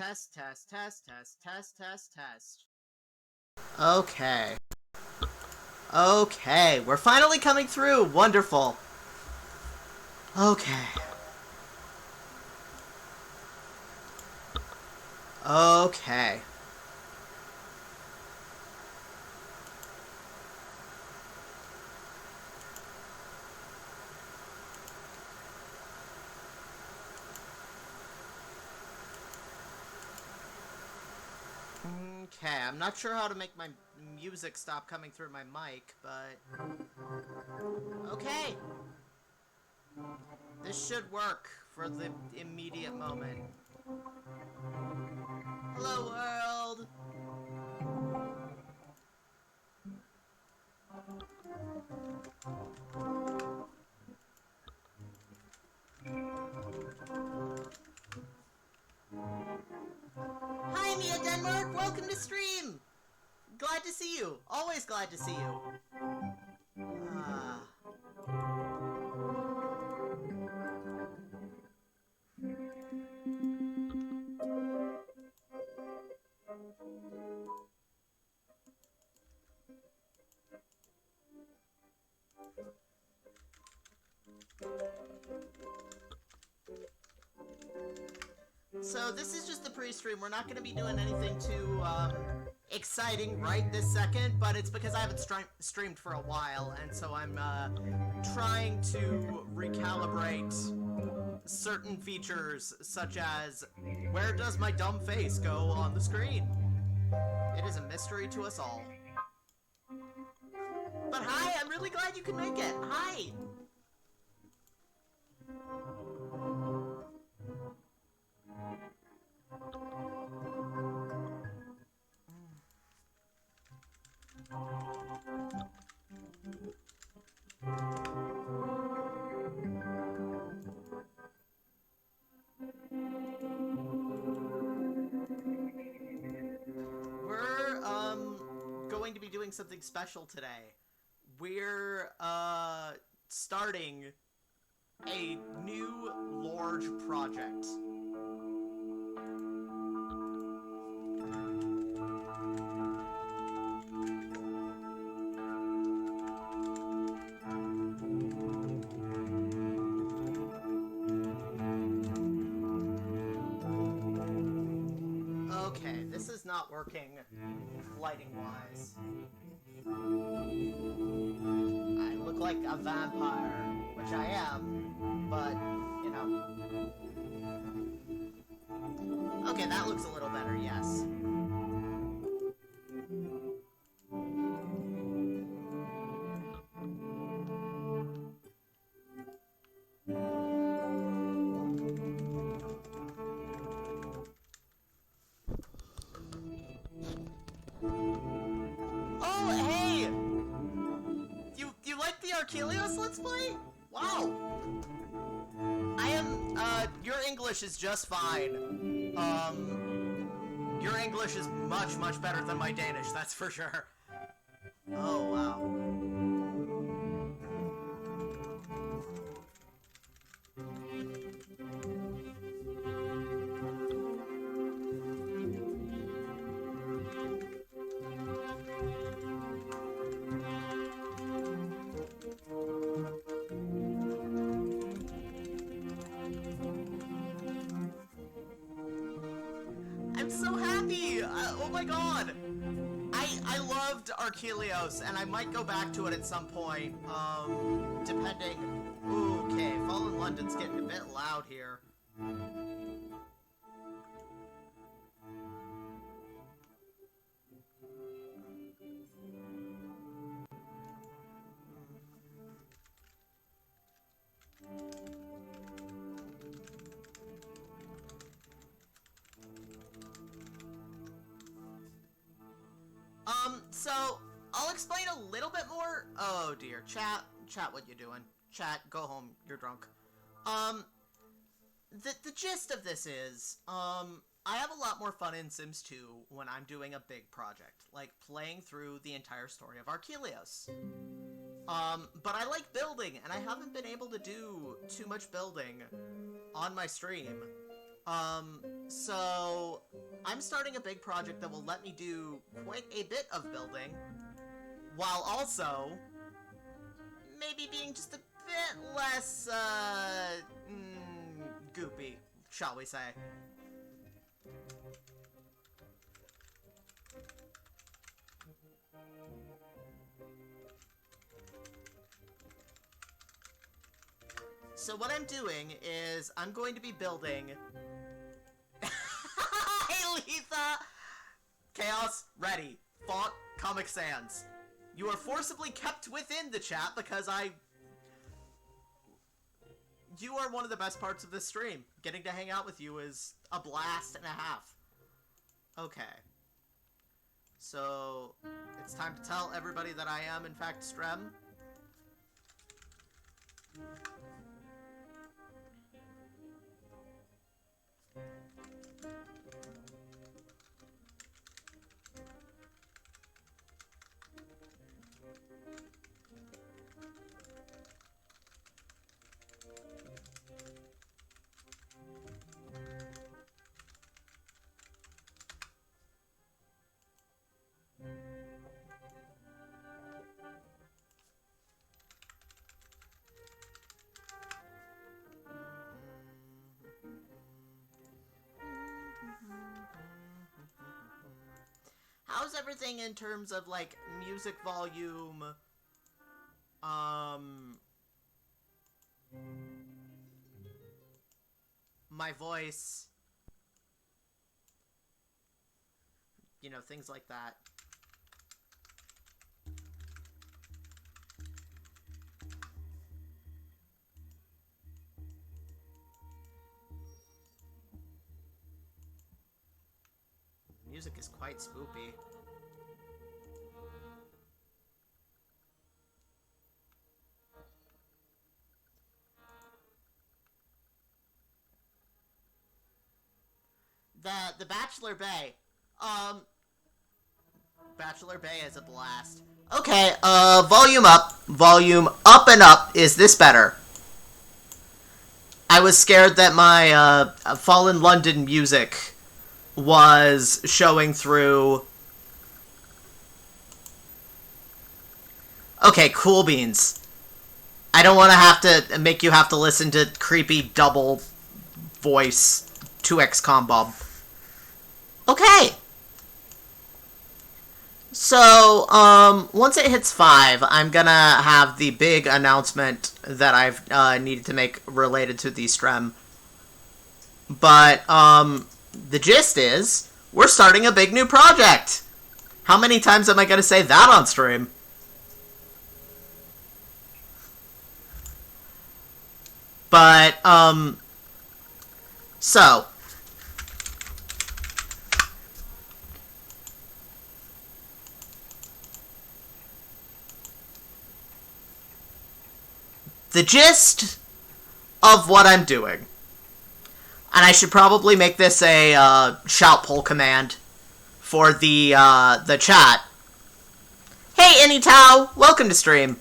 Test, test, test, test, test, test, test. Okay. Okay, we're finally coming through. Wonderful. Okay. Okay. Okay, I'm not sure how to make my music stop coming through my mic, but... Okay! This should work for the immediate moment. Hello, world! Hi, Mia Denmark! Welcome to stream! Glad to see you! Always glad to see you! Ah... So this is just the pre-stream. We're not going to be doing anything too exciting right this second, but it's because I haven't streamed for a while, and so I'm trying to recalibrate certain features, such as where does my dumb face go on the screen? It is a mystery to us all. But hi, I'm really glad you can make it. Hi! We're, going to be doing something special today. We're, starting a new large project. Okay, this is not working lighting-wise. I look like a vampire, which I am, but, you know. Okay, that looks a little better, yes. Oh, hey! You like the Archelios Let's Play? Wow! Your English is just fine. Your English is much, much better than my Danish, that's for sure. Oh, wow. I'm so happy! Oh my god! I loved Archelios, and I might go back to it at some point, depending... Ooh, okay, Fallen London's getting a bit loud here. So, I'll explain a little bit more. Oh dear, chat, what you doing? Chat, go home, you're drunk. The gist of this is, I have a lot more fun in Sims 2 when I'm doing a big project, like playing through the entire story of Archelios. But I like building, and I haven't been able to do too much building on my stream. So, I'm starting a big project that will let me do quite a bit of building, while also maybe being just a bit less, goopy, shall we say. So what I'm doing is I'm going to be building... Hey, Letha! Chaos, ready. Font, Comic Sans. You are forcibly kept within the chat because you are one of the best parts of this stream. Getting to hang out with you is a blast and a half. Okay. So, it's time to tell everybody that I am, in fact, Strem. How's everything in terms of, like, music volume, my voice, you know, things like that. Music is quite spoopy. The Bachelor Bay. Bachelor Bay is a blast. Okay, volume up. Volume up and up. Is this better? I was scared that my, Fallen London music was showing through. Okay, cool beans. I don't want to have to make you have to listen to creepy double voice 2x combo. Okay. So, once it hits 5, I'm gonna have the big announcement that I've needed to make related to the Strem. But, the gist is, we're starting a big new project! How many times am I gonna say that on stream? But, so... the gist of what I'm doing. And I should probably make this a, shout poll command for the chat. Hey, Anytow! Welcome to stream.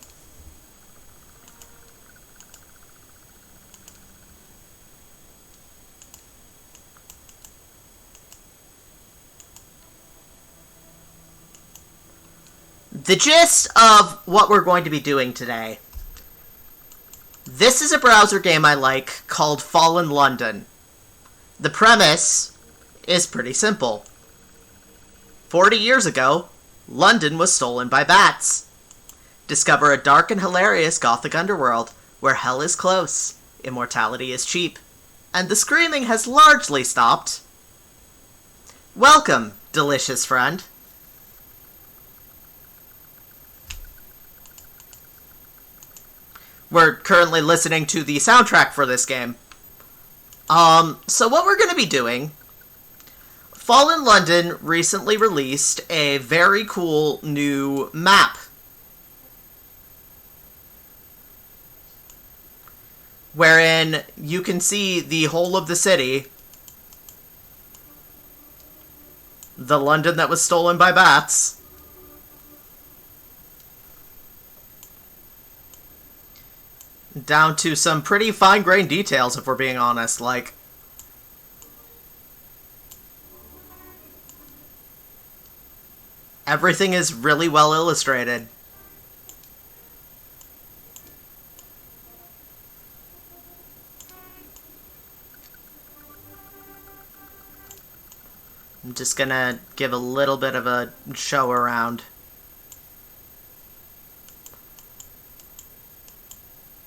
The gist of what we're going to be doing today. This is a browser game I like called Fallen London. The premise is pretty simple. 40 years ago, London was stolen by bats. Discover a dark and hilarious gothic underworld where hell is close, immortality is cheap, and the screaming has largely stopped. Welcome, delicious friend. We're currently listening to the soundtrack for this game. So what we're going to be doing... Fallen London recently released a very cool new map. Wherein you can see the whole of the city. The London that was stolen by bats. Down to some pretty fine-grained details, if we're being honest, like... Everything is really well illustrated. I'm just gonna give a little bit of a show around.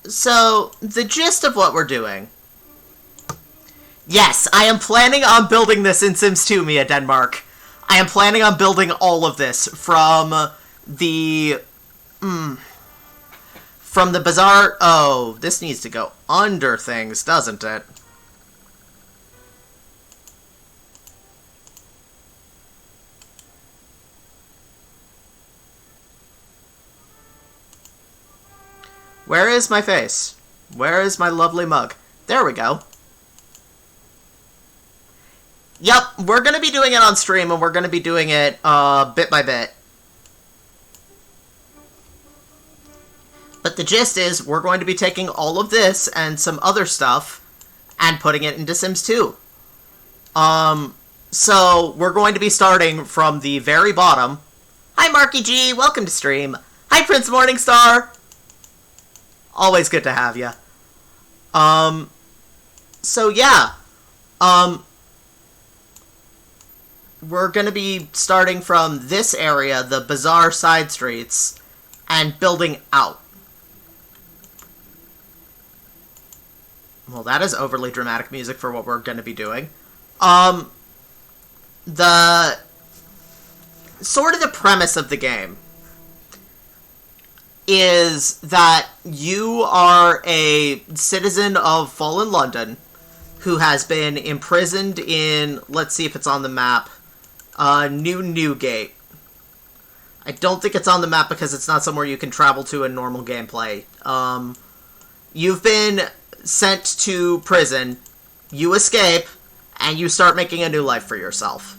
So, the gist of what we're doing. Yes, I am planning on building this in Sims 2, Mia Denmark. I am planning on building all of this from the... from the bazaar... Oh, this needs to go under things, doesn't it? Where is my face? Where is my lovely mug? There we go. Yep, we're going to be doing it on stream, and we're going to be doing it bit by bit. But the gist is, we're going to be taking all of this and some other stuff and putting it into Sims 2. So, we're going to be starting from the very bottom. Hi, Marky G, welcome to stream. Hi, Prince Morningstar. Always good to have you. So yeah. We're gonna be starting from this area, the bazaar side streets, and building out. Well, that is overly dramatic music for what we're gonna be doing. The sort of the premise of the game is that you are a citizen of fallen London who has been imprisoned in, let's see if it's on the map, New Newgate. I don't think it's on the map because it's not somewhere you can travel to in normal gameplay. You've been sent to prison, you escape, and you start making a new life for yourself.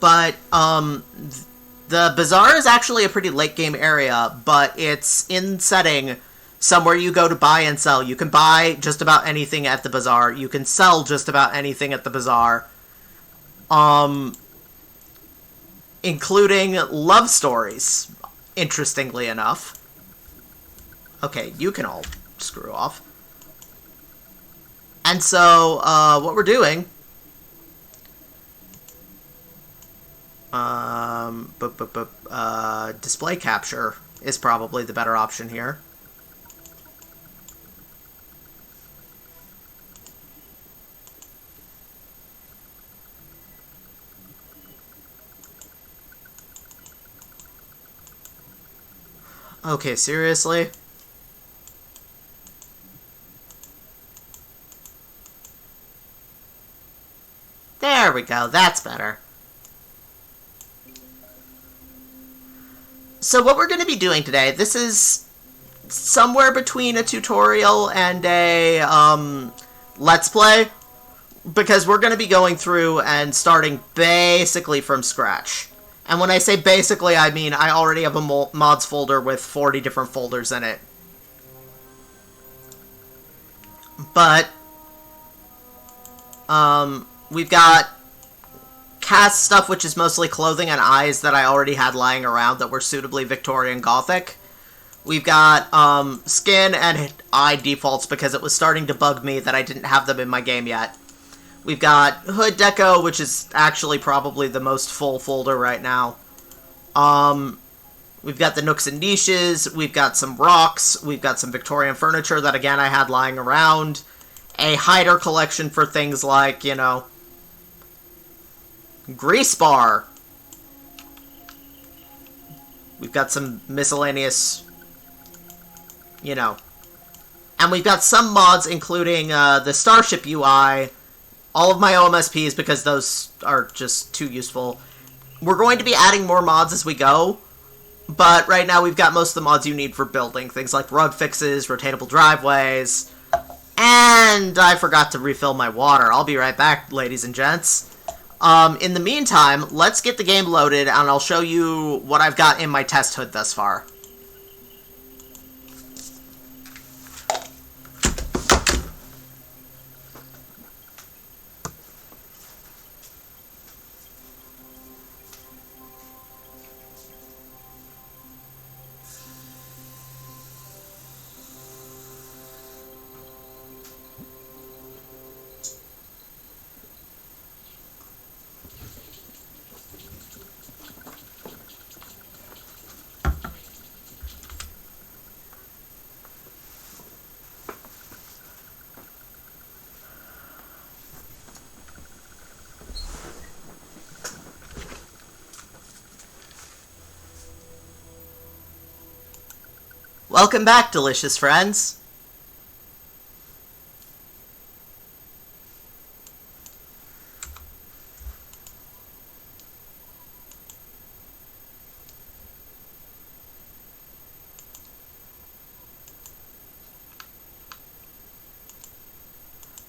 But, the bazaar is actually a pretty late game area, but it's in setting somewhere you go to buy and sell. You can buy just about anything at the bazaar. You can sell just about anything at the bazaar. Including love stories, interestingly enough. Okay, you can all screw off. And so, what we're doing... display capture is probably the better option here. Okay, seriously? There we go, that's better. So what we're going to be doing today, this is somewhere between a tutorial and a let's play, because we're going to be going through and starting basically from scratch. And when I say basically, I mean I already have a mods folder with 40 different folders in it. But we've got cast stuff, which is mostly clothing and eyes that I already had lying around that were suitably Victorian Gothic. We've got skin and eye defaults because it was starting to bug me that I didn't have them in my game yet. We've got hood deco, which is actually probably the most full folder right now. We've got the nooks and niches, we've got some rocks, we've got some Victorian furniture that again I had lying around. A hider collection for things like, you know, grease bar. We've got some miscellaneous, you know. And we've got some mods, including the Starship UI, all of my OMSPs, because those are just too useful. We're going to be adding more mods as we go, but right now we've got most of the mods you need for building. Things like rug fixes, rotatable driveways, and I forgot to refill my water. I'll be right back, ladies and gents. In the meantime, let's get the game loaded, and I'll show you what I've got in my test hood thus far. Welcome back, delicious friends.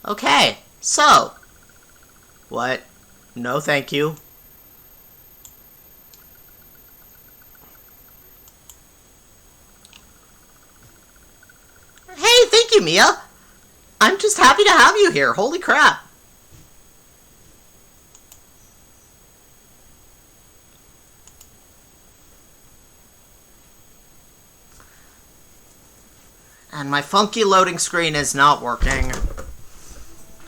Okay, so... What? No, thank you. Hey, thank you, Mia. I'm just happy to have you here. Holy crap. And my funky loading screen is not working.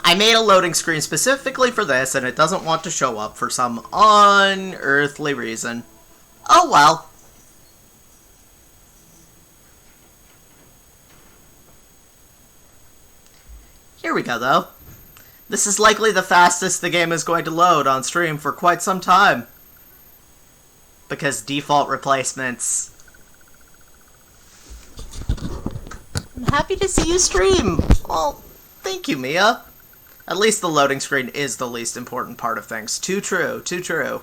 I made a loading screen specifically for this, and it doesn't want to show up for some unearthly reason. Oh well. Here we go, though. This is likely the fastest the game is going to load on stream for quite some time. Because default replacements. I'm happy to see you stream. Well, thank you, Mia. At least the loading screen is the least important part of things. Too true, too true.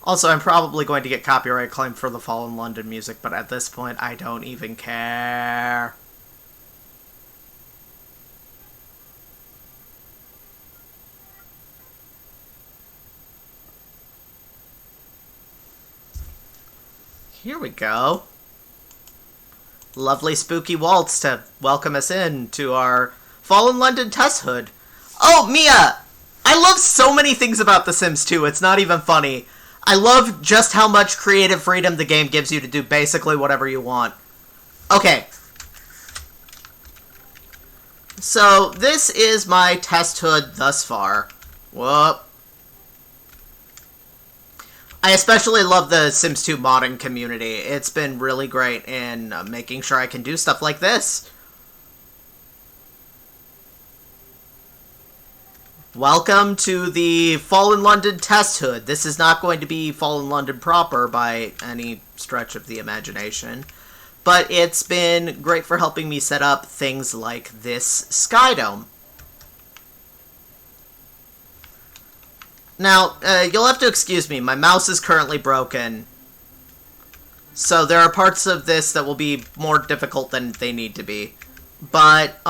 Also, I'm probably going to get copyright claim for the Fallen London music, but at this point, I don't even care. Here we go. Lovely spooky waltz to welcome us in to our Fallen London test hood. Oh, Mia! I love so many things about The Sims 2, it's not even funny. I love just how much creative freedom the game gives you to do basically whatever you want. Okay. So, this is my test hood thus far. Whoop. I especially love the Sims 2 modding community. It's been really great in making sure I can do stuff like this. Welcome to the Fallen London test hood. This is not going to be Fallen London proper by any stretch of the imagination, but it's been great for helping me set up things like this sky dome. Now, you'll have to excuse me, my mouse is currently broken, so there are parts of this that will be more difficult than they need to be, but,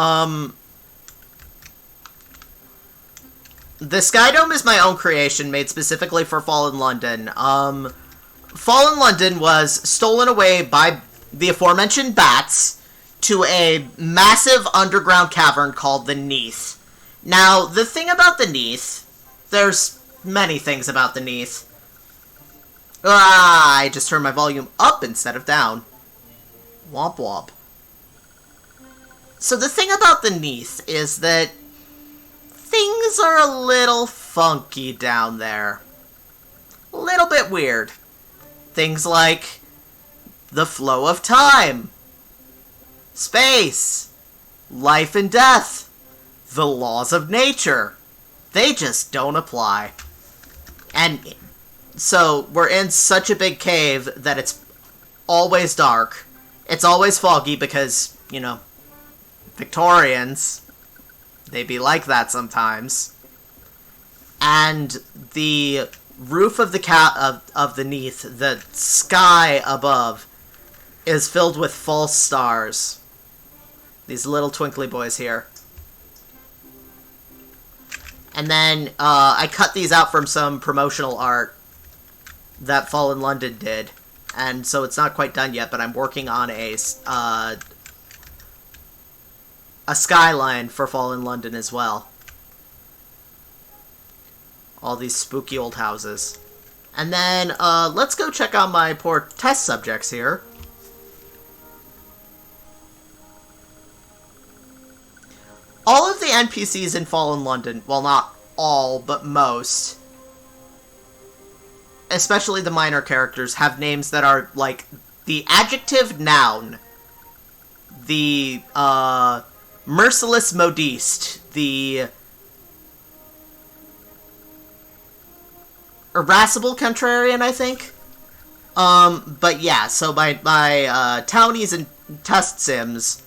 the Sky Dome is my own creation, made specifically for Fallen London. Fallen London was stolen away by the aforementioned bats to a massive underground cavern called the Neath. Now, the thing about the Neath, there's many things about the Neath. I just turned my volume up instead of down. Womp womp. So the thing about the Neath is that things are a little funky down there. A little bit weird. Things like the flow of time, space, life and death, the laws of nature. They just don't apply. And so we're in such a big cave that it's always dark. It's always foggy because, you know, Victorians, they be like that sometimes. And the roof of the of the Neath, the sky above, is filled with false stars. These little twinkly boys here. And then I cut these out from some promotional art that Fallen London did. And so it's not quite done yet, but I'm working on a skyline for Fallen London as well. All these spooky old houses. And then, let's go check out my poor test subjects here. All of the NPCs in Fallen London, well, not all, but most, especially the minor characters, have names that are, like, the adjective noun, the, merciless modiste, the irascible contrarian, I think. But yeah, so my townies and test sims,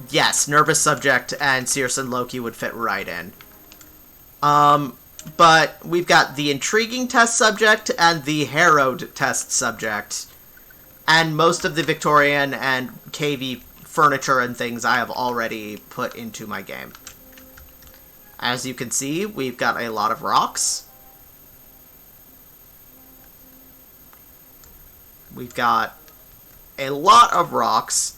yes, nervous subject and Searson Loki would fit right in. But we've got the intriguing test subject and the harrowed test subject. And most of the Victorian and KV furniture and things I have already put into my game. As you can see, we've got a lot of rocks. We've got a lot of rocks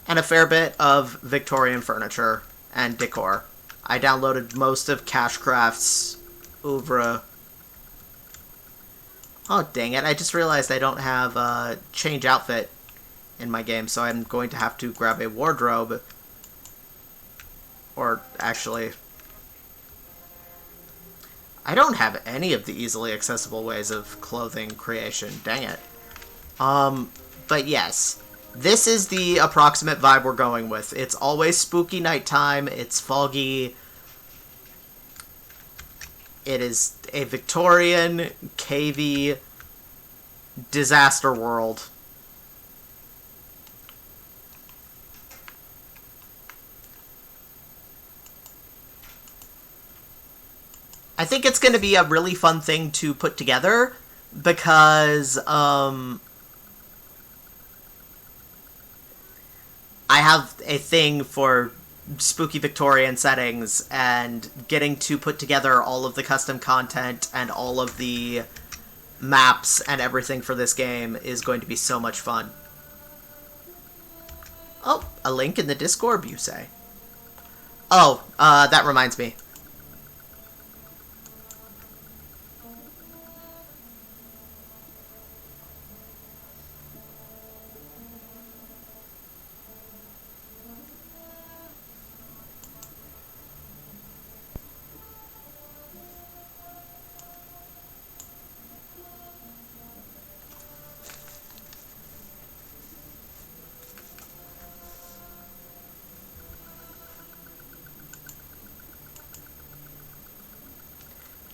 and a fair bit of Victorian furniture and decor. I downloaded most of Cashcraft's oeuvre. Oh, dang it. I just realized I don't have a change outfit in my game, so I'm going to have to grab a wardrobe. Or, actually, I don't have any of the easily accessible ways of clothing creation. Dang it. But yes, this is the approximate vibe we're going with. It's always spooky nighttime, it's foggy. It is a Victorian, cavey, disaster world. I think it's going to be a really fun thing to put together, because, I have a thing for spooky Victorian settings, and getting to put together all of the custom content and all of the maps and everything for this game is going to be so much fun. Oh, a link in the Discord, you say? Oh, that reminds me.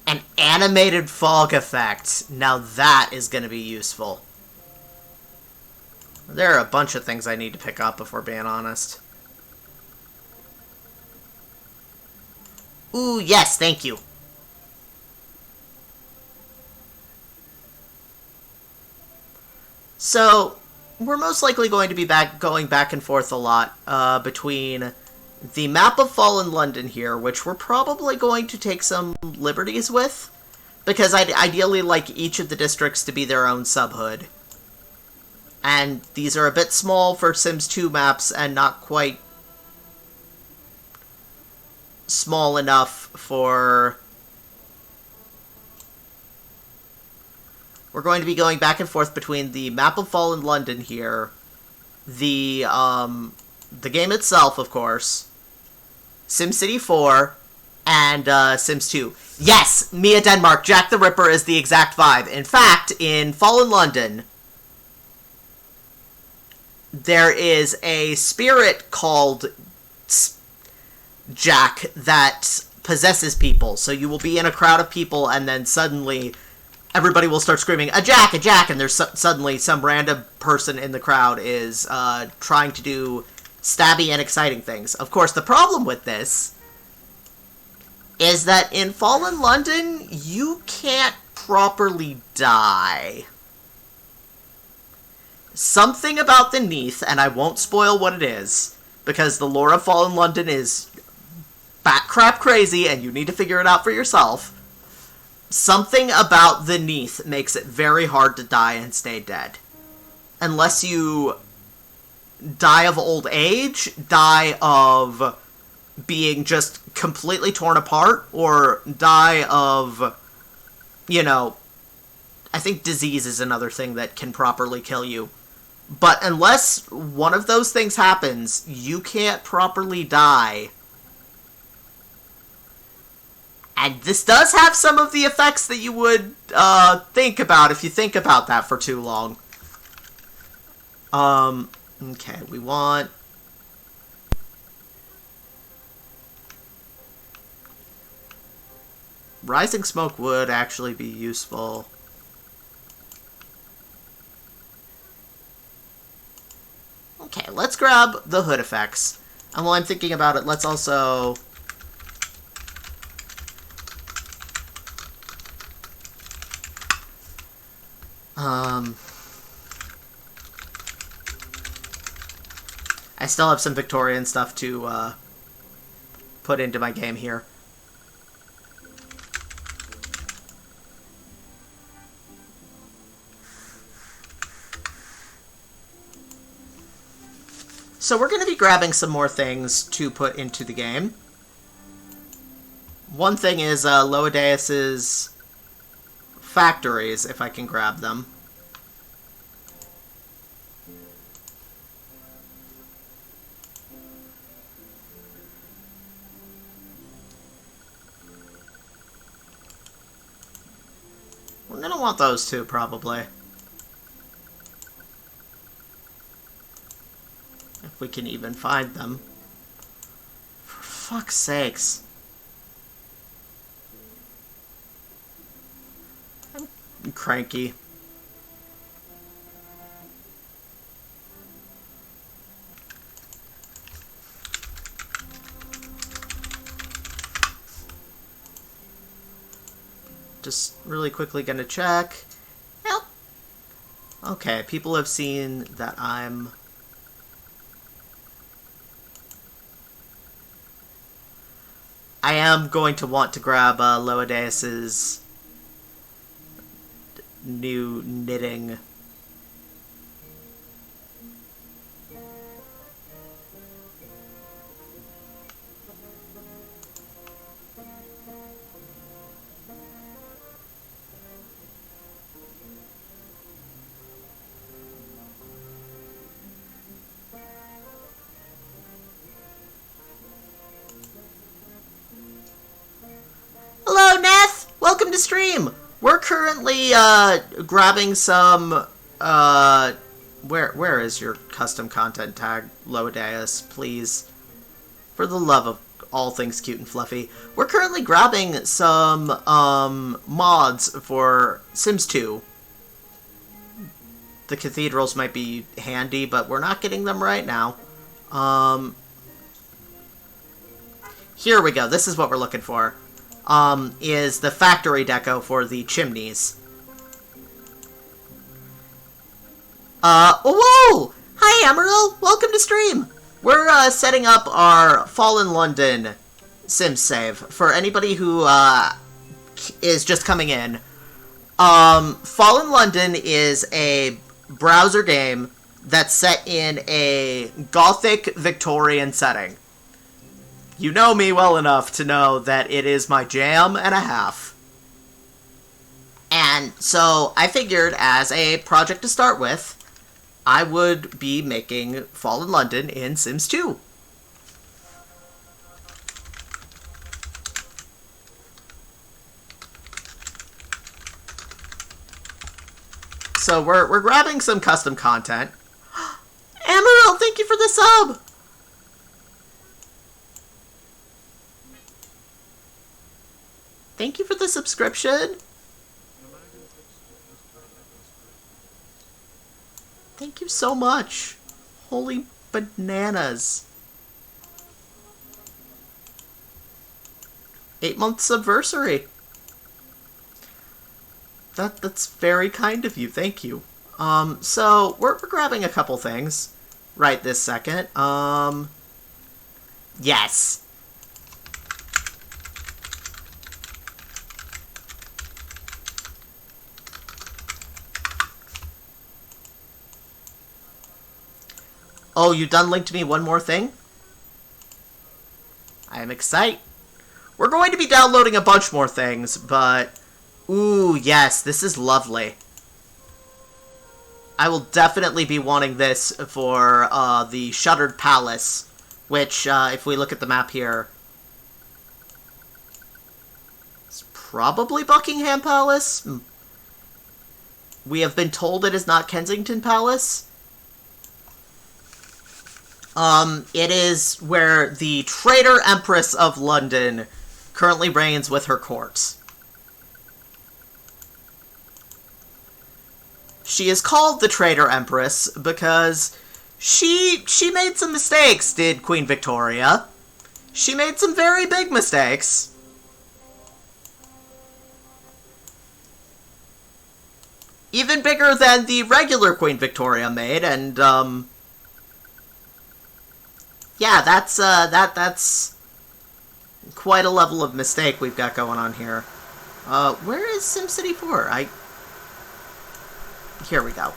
An animated fog effect. Now that is going to be useful. There are a bunch of things I need to pick up, if we're being honest. Ooh, yes, thank you. So, we're most likely going to be going back and forth a lot between the map of Fallen London here, which we're probably going to take some liberties with, because I'd ideally like each of the districts to be their own subhood. And these are a bit small for Sims 2 maps, and not quite small enough for... We're going to be going back and forth between the map of Fallen London here, the game itself, of course, SimCity 4, and Sims 2. Yes, Mia Denmark, Jack the Ripper is the exact vibe. In fact, in Fallen London, there is a spirit called Jack that possesses people. So you will be in a crowd of people, and then suddenly everybody will start screaming, a Jack, and there's suddenly some random person in the crowd is trying to do stabby and exciting things. Of course, the problem with this is that in Fallen London, you can't properly die. Something about the Neath, and I won't spoil what it is, because the lore of Fallen London is bat crap crazy, and you need to figure it out for yourself. Something about the Neath makes it very hard to die and stay dead. Unless you die of old age, die of being just completely torn apart, or die of, you know, I think disease is another thing that can properly kill you. But unless one of those things happens, you can't properly die. And this does have some of the effects that you would think about if you think about that for too long. Okay, we want... Rising smoke would actually be useful. Okay, let's grab the hood effects. And while I'm thinking about it, let's also... I still have some Victorian stuff to put into my game here. So we're going to be grabbing some more things to put into the game. One thing is Loedeus's factories, if I can grab them. We're going to want those two, probably. If we can even find them. For fuck's sakes. I'm cranky. Just really quickly gonna check. Nope. Okay, people have seen that I'm... I am going to want to grab Loedeus's new knitting. Hello, Neth! Welcome to stream! We're currently, grabbing some, where is your custom content tag, Loedeus, please? For the love of all things cute and fluffy. We're currently grabbing some, mods for Sims 2. The cathedrals might be handy, but we're not getting them right now. Here we go. This is what we're looking for. Is the factory deco for the chimneys. Whoa! Hi, Amaryl! Welcome to stream! We're, setting up our Fallen London Sims save. For anybody who, is just coming in. Fallen London is a browser game that's set in a Gothic Victorian setting. You know me well enough to know that it is my jam and a half. And so I figured as a project to start with, I would be making Fallen London in Sims 2. So we're grabbing some custom content. Amaryl, thank you for the sub! Thank you for the subscription. Thank you so much. Holy bananas. 8 months anniversary. That's very kind of you. Thank you. So we're grabbing a couple things right this second. Yes. Oh, you done linked me one more thing? I am excited. We're going to be downloading a bunch more things, but... Ooh, yes, this is lovely. I will definitely be wanting this for the Shuttered Palace, which, if we look at the map here, is probably Buckingham Palace. We have been told it is not Kensington Palace. It is where the traitor Empress of London currently reigns with her courts. She is called the Traitor Empress because she made some mistakes, did Queen Victoria. She made some very big mistakes. Even bigger than the regular Queen Victoria made, and, yeah, that's quite a level of mistake we've got going on here. Where is SimCity 4? Here we go.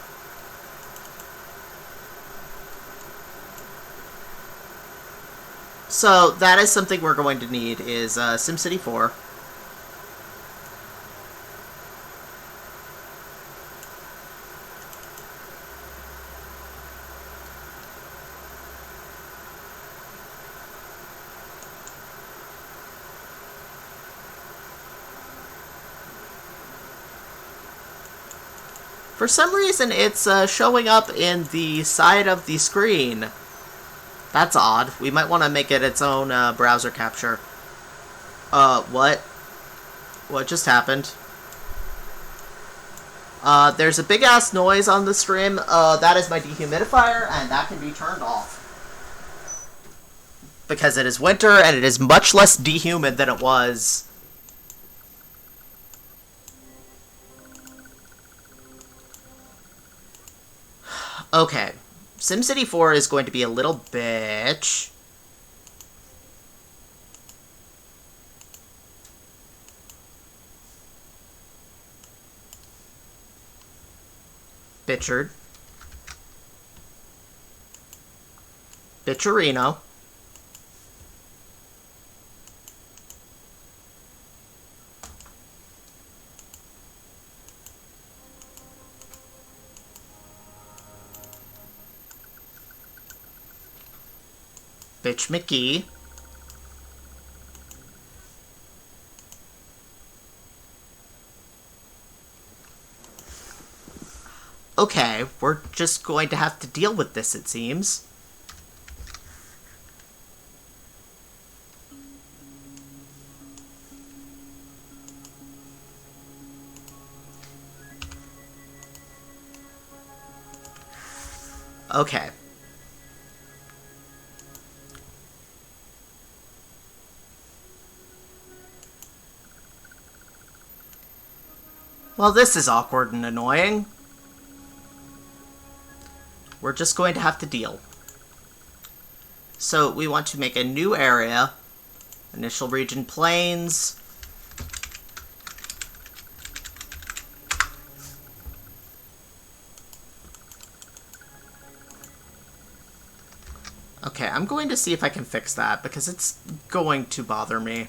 So, that is something we're going to need, is, SimCity 4. For some reason, it's showing up in the side of the screen. That's odd. We might want to make it its own browser capture. What? What just happened? There's a big-ass noise on the stream. That is my dehumidifier, and that can be turned off. Because it is winter, and it is much less dehumid than it was. Okay, SimCity 4 is going to be a little bitch. Bitchard. Bitcherino. Bitch McGee. Okay, we're just going to have to deal with this, it seems. Okay. Well, this is awkward and annoying. We're just going to have to deal. So, we want to make a new area. Initial region plains. Okay, I'm going to see if I can fix that, because it's going to bother me.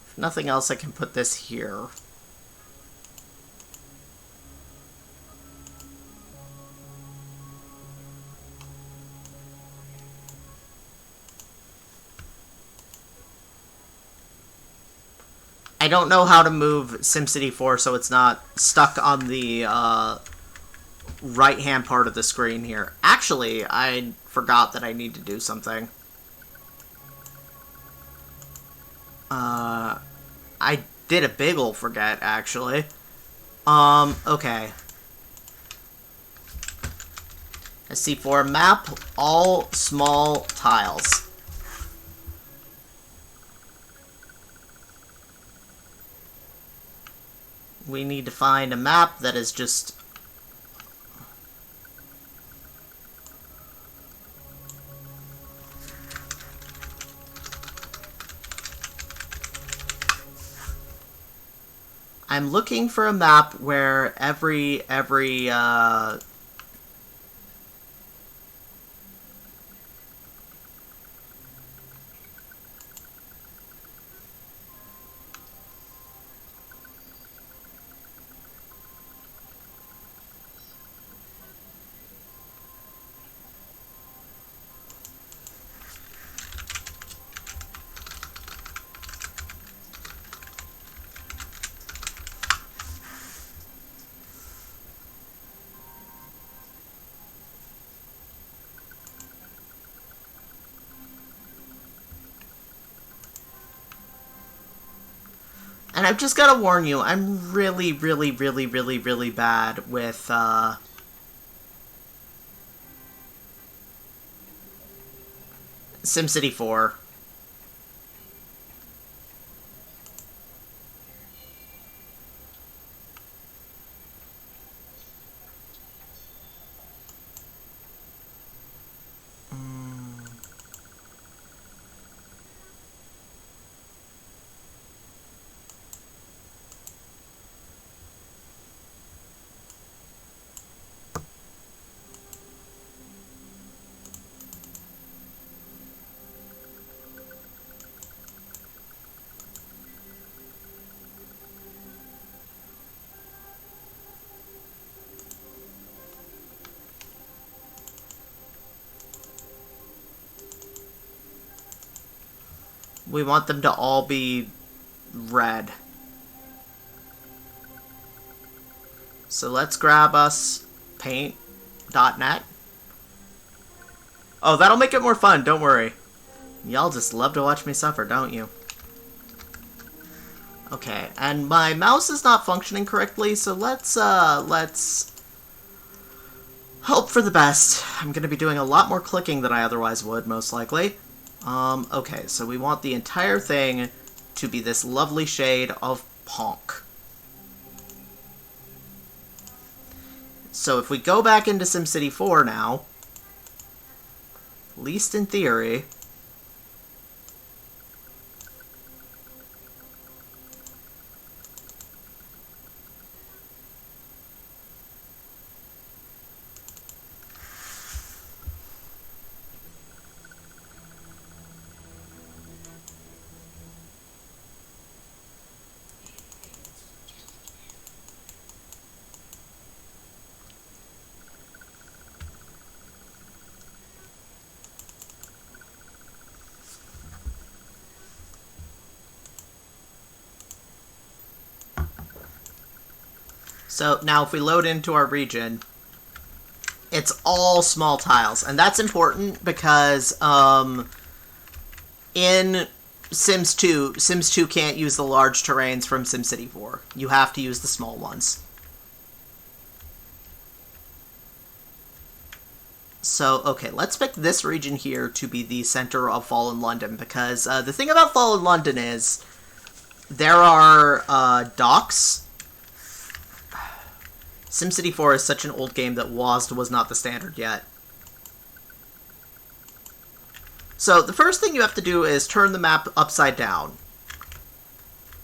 If nothing else, I can put this here. I don't know how to move SimCity 4 so it's not stuck on the right-hand part of the screen here. Actually, I forgot that I need to do something. I did a big ol' forget, actually. Okay. SC4 map all small tiles. We need to find a map that is just... I'm looking for a map where every And I've just gotta warn you, I'm really, really, really, really, really bad with, SimCity 4. We want them to all be red. So let's grab us paint.net. Oh, that'll make it more fun, don't worry. Y'all just love to watch me suffer, don't you? Okay, and my mouse is not functioning correctly, so let's hope for the best. I'm gonna be doing a lot more clicking than I otherwise would, most likely. Okay, so we want the entire thing to be this lovely shade of Ponk. So if we go back into SimCity 4 now, at least in theory, so now if we load into our region, it's all small tiles. And that's important because in Sims 2 can't use the large terrains from SimCity 4. You have to use the small ones. So, okay, let's pick this region here to be the center of Fallen London, because the thing about Fallen London is there are docks. SimCity 4 is such an old game that WASD was not the standard yet. So the first thing you have to do is turn the map upside down.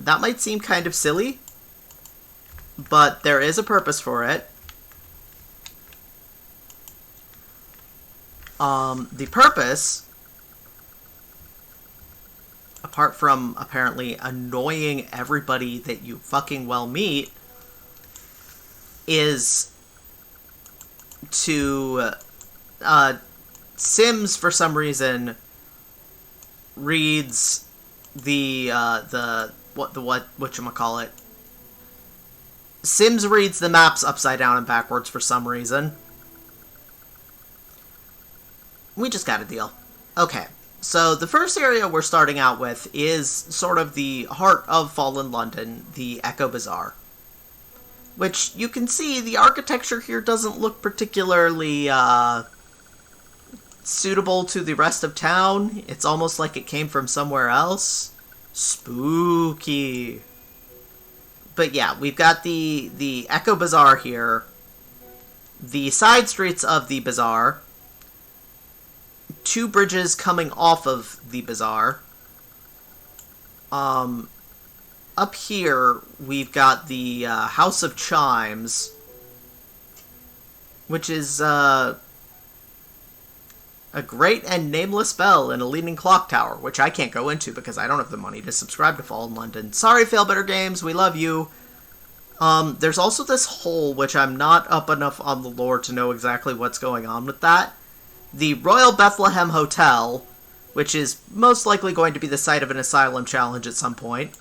That might seem kind of silly, but there is a purpose for it. The purpose, apart from apparently annoying everybody that you fucking well meet, is to Sims for some reason reads whatchamacallit. Sims reads the maps upside down and backwards for some reason. We just got a deal. Okay, so the first area we're starting out with is sort of the heart of Fallen London, the Echo Bazaar. Which, you can see, the architecture here doesn't look particularly, suitable to the rest of town. It's almost like it came from somewhere else. Spooky. But yeah, we've got the Echo Bazaar here. The side streets of the bazaar. 2 bridges coming off of the bazaar. Up here, we've got the House of Chimes, which is a great and nameless bell in a leaning clock tower, which I can't go into because I don't have the money to subscribe to Fallen London. Sorry, Failbetter Games, we love you. There's also this hole, which I'm not up enough on the lore to know exactly what's going on with that. The Royal Bethlehem Hotel, which is most likely going to be the site of an asylum challenge at some point.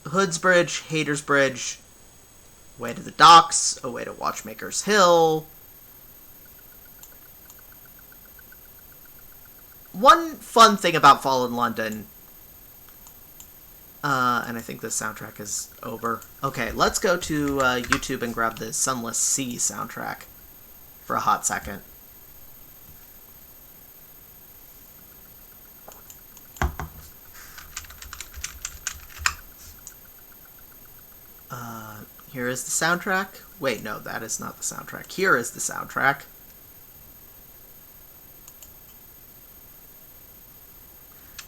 Hood's Bridge, Hater's Bridge, way to the docks, away to Watchmaker's Hill. One fun thing about Fallen London And I think the soundtrack is over. Okay, let's go to YouTube and grab the Sunless Sea soundtrack for a hot second. Here is the soundtrack. Wait, no, that is not the soundtrack. Here is the soundtrack.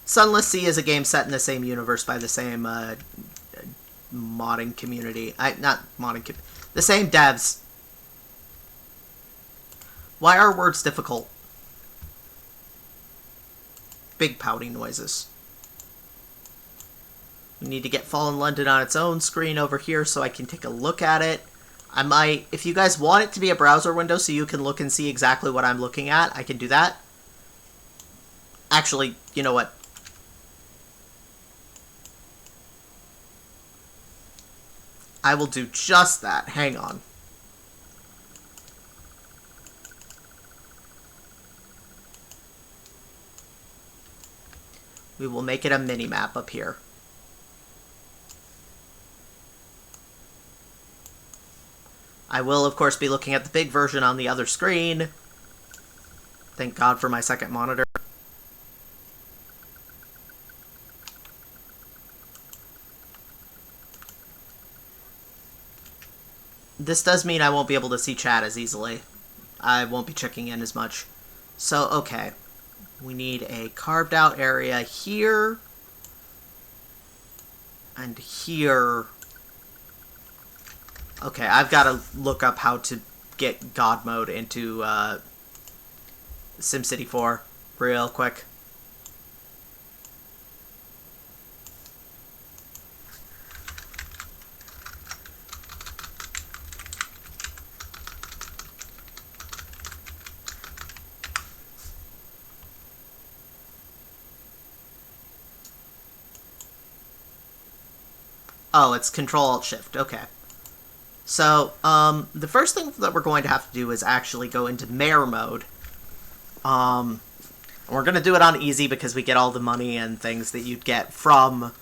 Sunless Sea is a game set in the same universe by the same modding community. The same devs. Why are words difficult? Big pouty noises. We need to get Fallen London on its own screen over here so I can take a look at it. I might, if you guys want it to be a browser window so you can look and see exactly what I'm looking at, I can do that. Actually, you know what? I will do just that. Hang on. We will make it a mini-map up here. I will, of course, be looking at the big version on the other screen. Thank God for my second monitor. This does mean I won't be able to see chat as easily. I won't be checking in as much. So, okay. We need a carved out area here. And here. Okay, I've got to look up how to get God mode into SimCity 4 real quick. Oh, it's Control-Alt-Shift. Okay. So, the first thing that we're going to have to do is actually go into Mayor mode. And we're going to do it on easy because we get all the money and things that you'd get from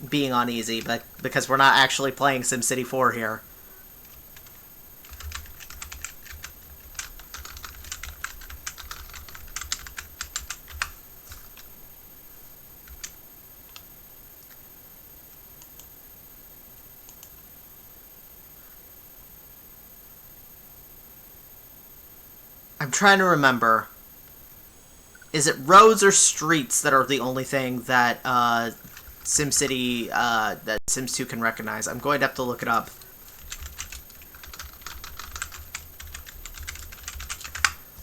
being on easy, but because we're not actually playing SimCity 4 here. I'm trying to remember. Is it roads or streets that are the only thing that SimCity, that Sims 2 can recognize? I'm going to have to look it up.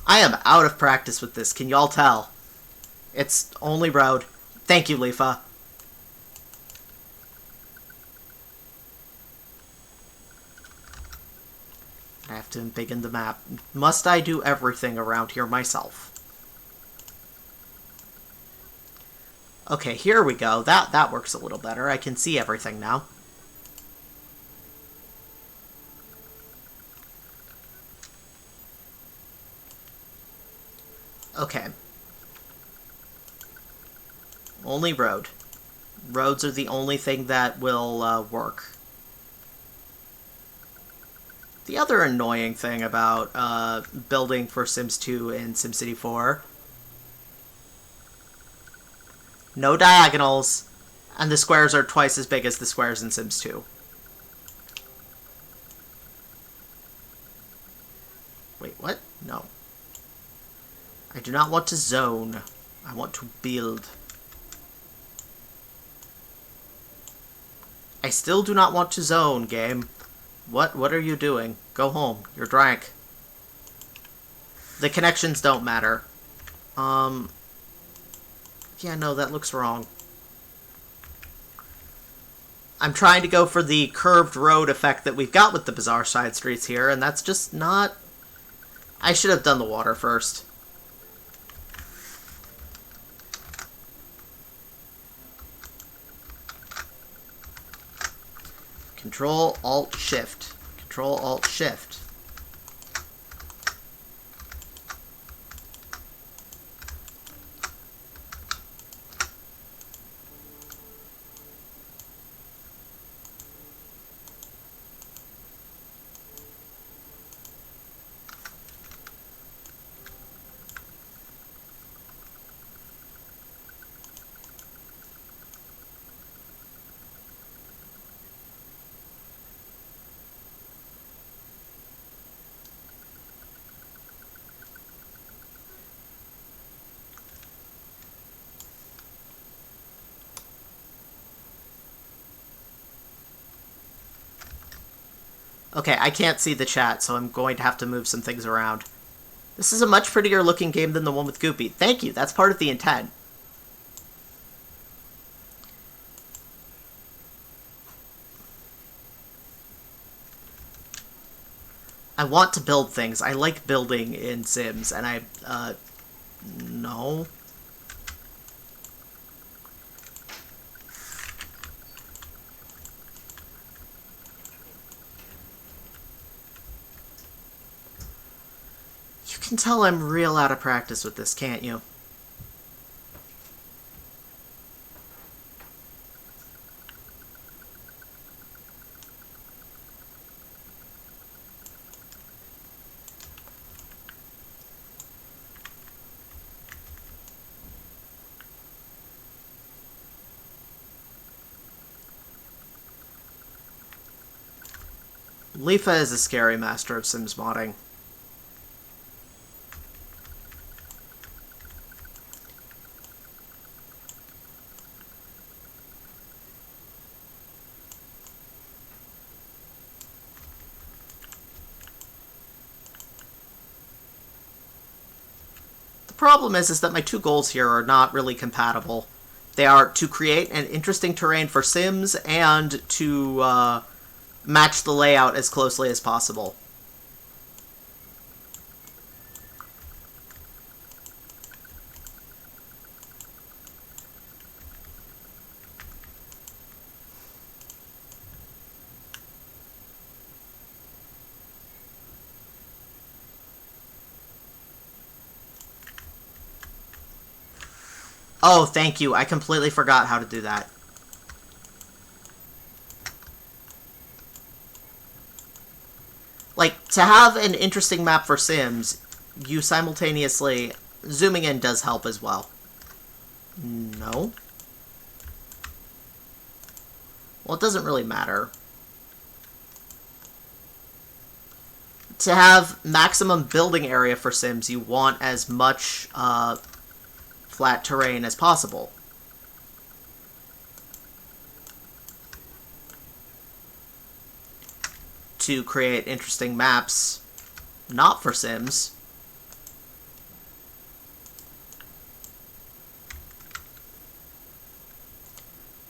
I am out of practice with this, can y'all tell? It's only road. Thank you, Leafa. I have to embiggen the map. Must I do everything around here myself? Okay, here we go. That works a little better. I can see everything now. Okay. Only road. Roads are the only thing that will work. The other annoying thing about building for Sims 2 and SimCity 4, no diagonals, and the squares are twice as big as the squares in Sims 2. Wait, what? No. I do not want to zone. I want to build. I still do not want to zone, game. What are you doing? Go home. You're drank. The connections don't matter. Yeah, no, that looks wrong. I'm trying to go for the curved road effect that we've got with the Bazaar side streets here, and that's just not... I should have done the water first. Control-Alt-Shift. Control-Alt-Shift. Okay, I can't see the chat, so I'm going to have to move some things around. This is a much prettier looking game than the one with Goopy. Thank you, that's part of the intent. I want to build things. I like building in Sims, and no. You can tell I'm real out of practice with this, can't you? Leafa is a scary master of Sims modding. The problem is that my two goals here are not really compatible. They are to create an interesting terrain for Sims and to match the layout as closely as possible. Oh, thank you. I completely forgot how to do that. Like, to have an interesting map for Sims, you simultaneously... Zooming in does help as well. No? Well, it doesn't really matter. To have maximum building area for Sims, you want as much flat terrain as possible. To create interesting maps, not for Sims,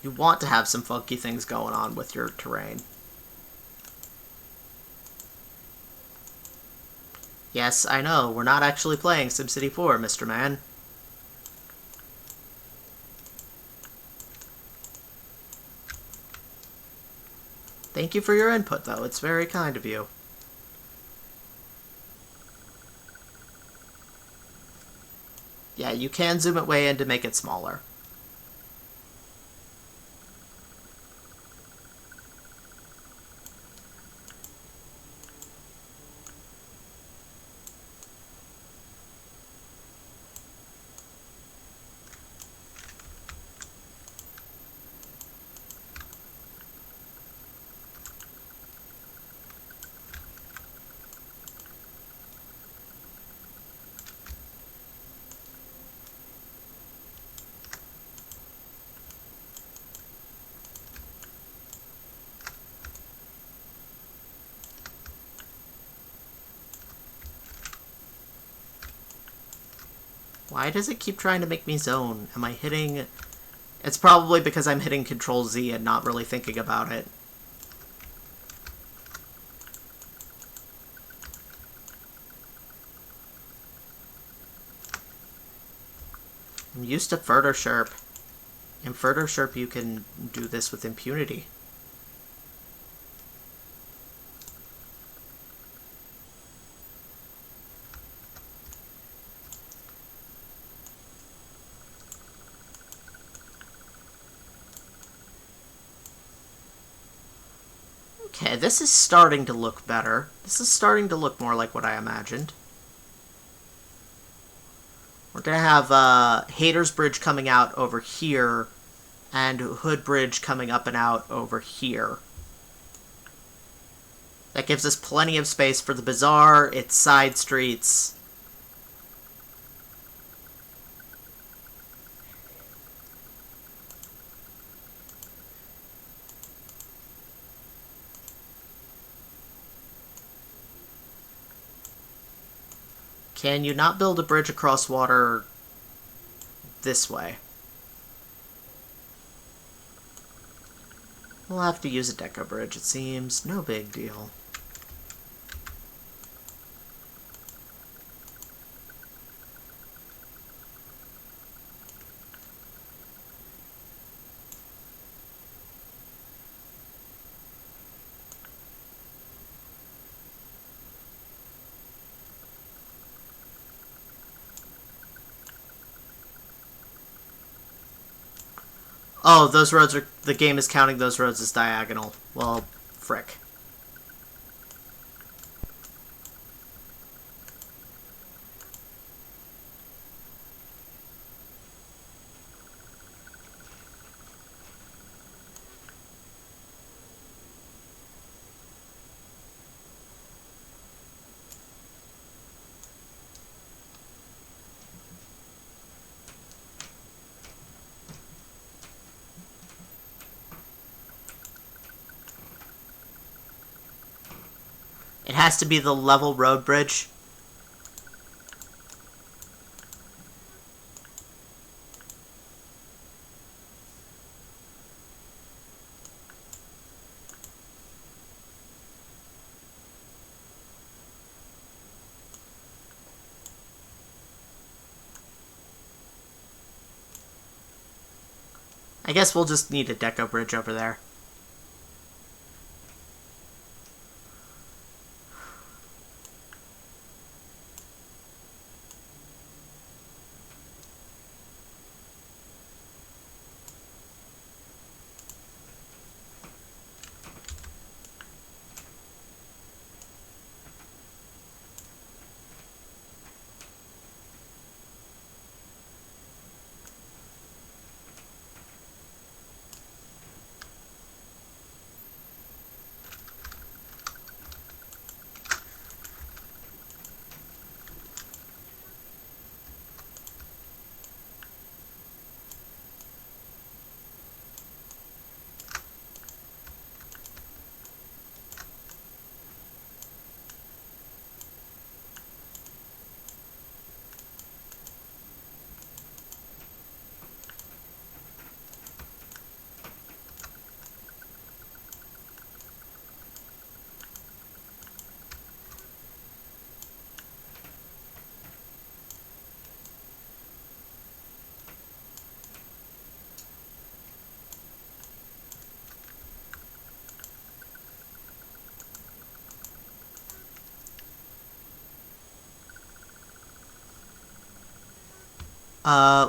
you want to have some funky things going on with your terrain. Yes, I know, we're not actually playing SimCity 4, Mr. Man. Thank you for your input, though. It's very kind of you. Yeah, you can zoom it way in to make it smaller. Why does it keep trying to make me zone? Am I hitting... It's probably because I'm hitting Control Z and not really thinking about it. I'm used to Photoshop. In Photoshop you can do this with impunity. Okay, this is starting to look better. This is starting to look more like what I imagined. We're gonna have Haters Bridge coming out over here, and Hood Bridge coming up and out over here. That gives us plenty of space for the bazaar, its side streets. Can you not build a bridge across water this way? We'll have to use a deco bridge, it seems. No big deal. Oh, those roads are... The game is counting those roads as diagonal. Well, frick. It has to be the level road bridge. I guess we'll just need a deco bridge over there.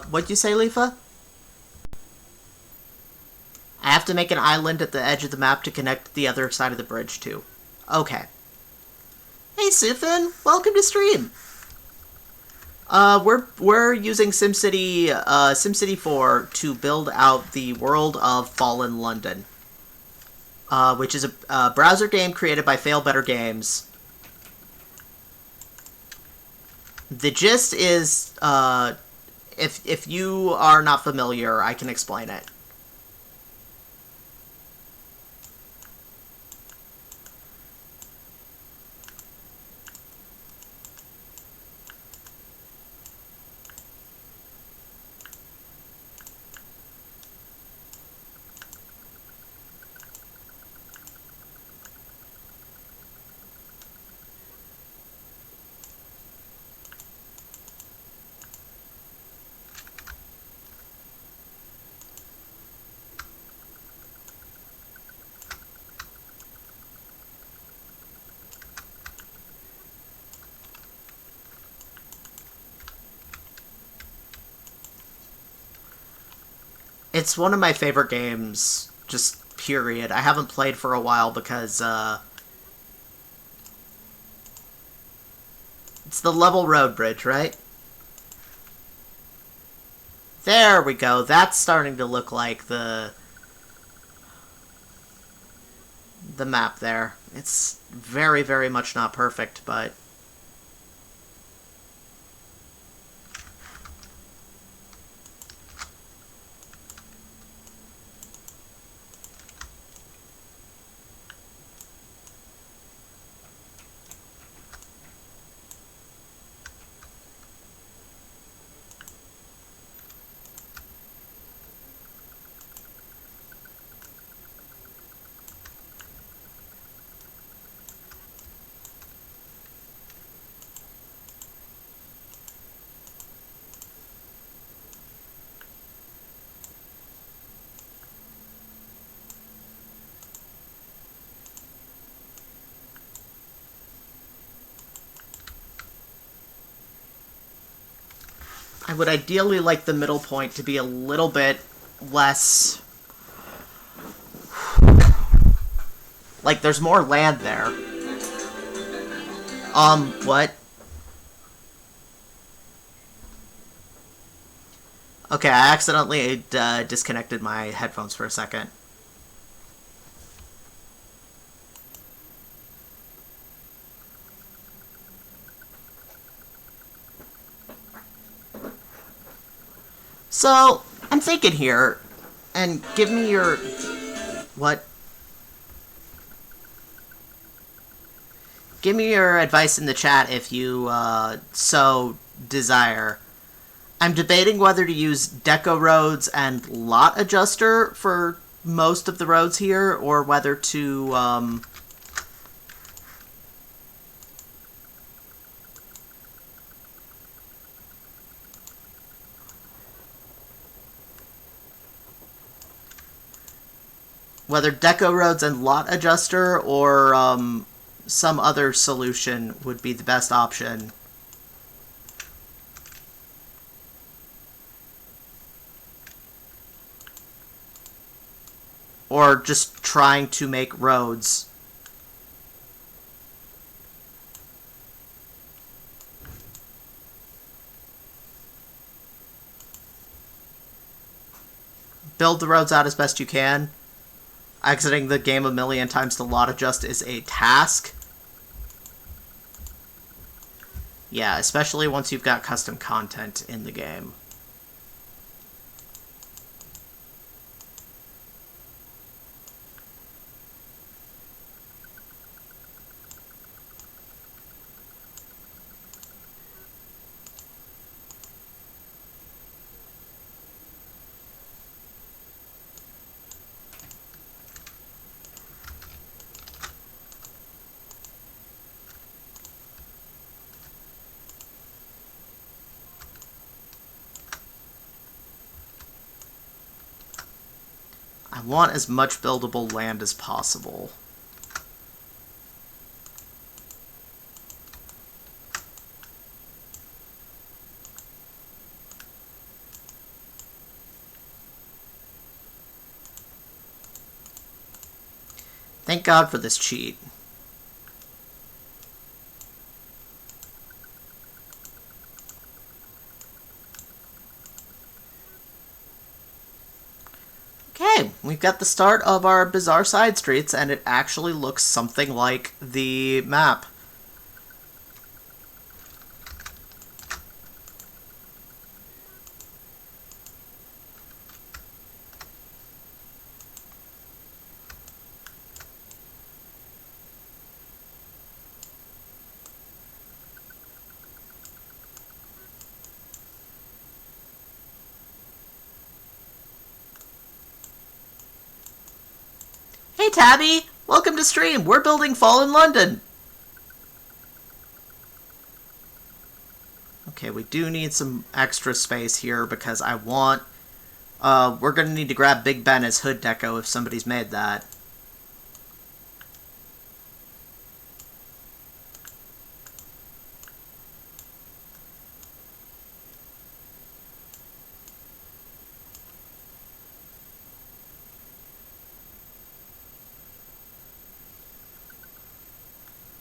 What'd you say, Leafa? I have to make an island at the edge of the map to connect the other side of the bridge, too. Okay. Hey, Sufin! Welcome to stream! We're using SimCity 4 to build out the world of Fallen London. Which is a browser game created by Fail Better Games. The gist is, if you are not familiar, I can explain it. It's one of my favorite games, just period. I haven't played for a while because, it's the level road bridge, right? There we go. That's starting to look like the map there. It's very, very much not perfect, but... would ideally like the middle point to be a little bit less... like, there's more land there. What? Okay, I accidentally disconnected my headphones for a second. So, I'm thinking here, and give me your... What? Give me your advice in the chat if you so desire. I'm debating whether to use deco roads and lot adjuster for most of the roads here, or whether to whether deco roads and lot adjuster or some other solution would be the best option. Or just trying to make roads. Build the roads out as best you can. Exiting the game a million times to lot adjust is a task. Yeah, especially once you've got custom content in the game. I want as much buildable land as possible. Thank God for this cheat. Okay, we've got the start of our Bazaar side streets, and it actually looks something like the map. Hey Tabby! Welcome to stream! We're building Fallen London! Okay, we do need some extra space here because I want... we're gonna need to grab Big Ben as hood deco if somebody's made that.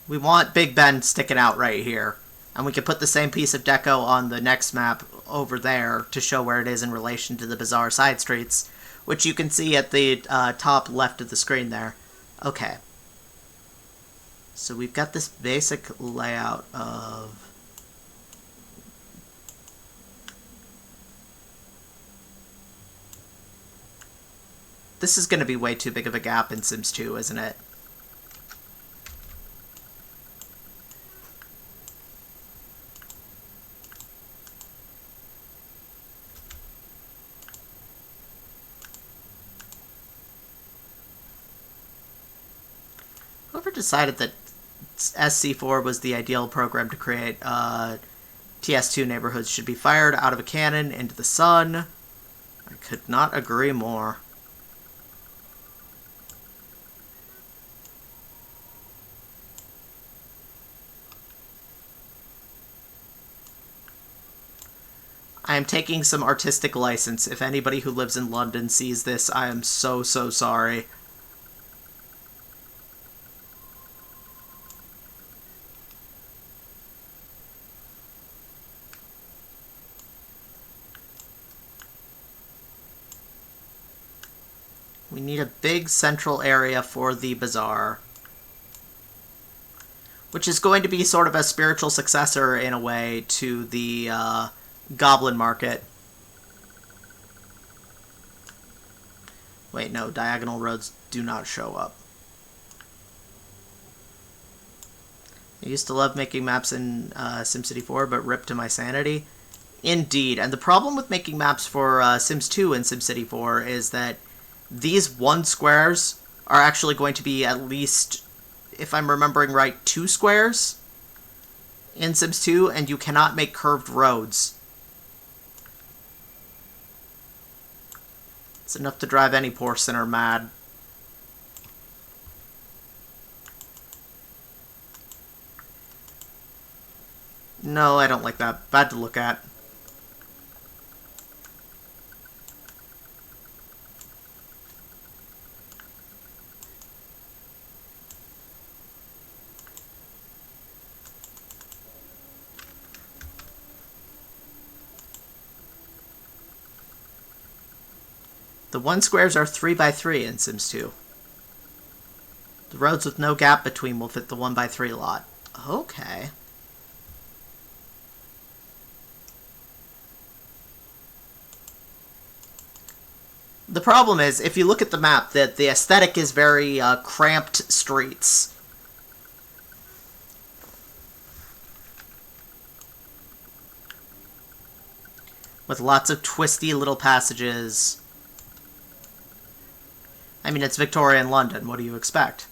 We want Big Ben sticking out right here. And we can put the same piece of deco on the next map over there to show where it is in relation to the Bazaar side streets, which you can see at the top left of the screen there. Okay. So we've got this basic layout of... This is going to be way too big of a gap in Sims 2, isn't it? Whoever decided that SC4 was the ideal program to create TS2 neighborhoods should be fired out of a cannon into the sun. I could not agree more. I am taking some artistic license. If anybody who lives in London sees this, I am so sorry. We need a big central area for the bazaar, which is going to be sort of a spiritual successor, in a way, to the goblin market. Wait, no, diagonal roads do not show up. I used to love making maps in SimCity 4, but rip to my sanity. Indeed, and the problem with making maps for Sims 2 and SimCity 4 is that these 1 squares are actually going to be at least, if I'm remembering right, 2 squares in Sims 2, and you cannot make curved roads. It's enough to drive any poor sinner mad. No, I don't like that. Bad to look at. The 1 squares are 3x3 in Sims 2. The roads with no gap between will fit the 1x3 lot. Okay. The problem is, if you look at the map, that the aesthetic is very cramped streets. With lots of twisty little passages. I mean, it's Victorian London. What do you expect?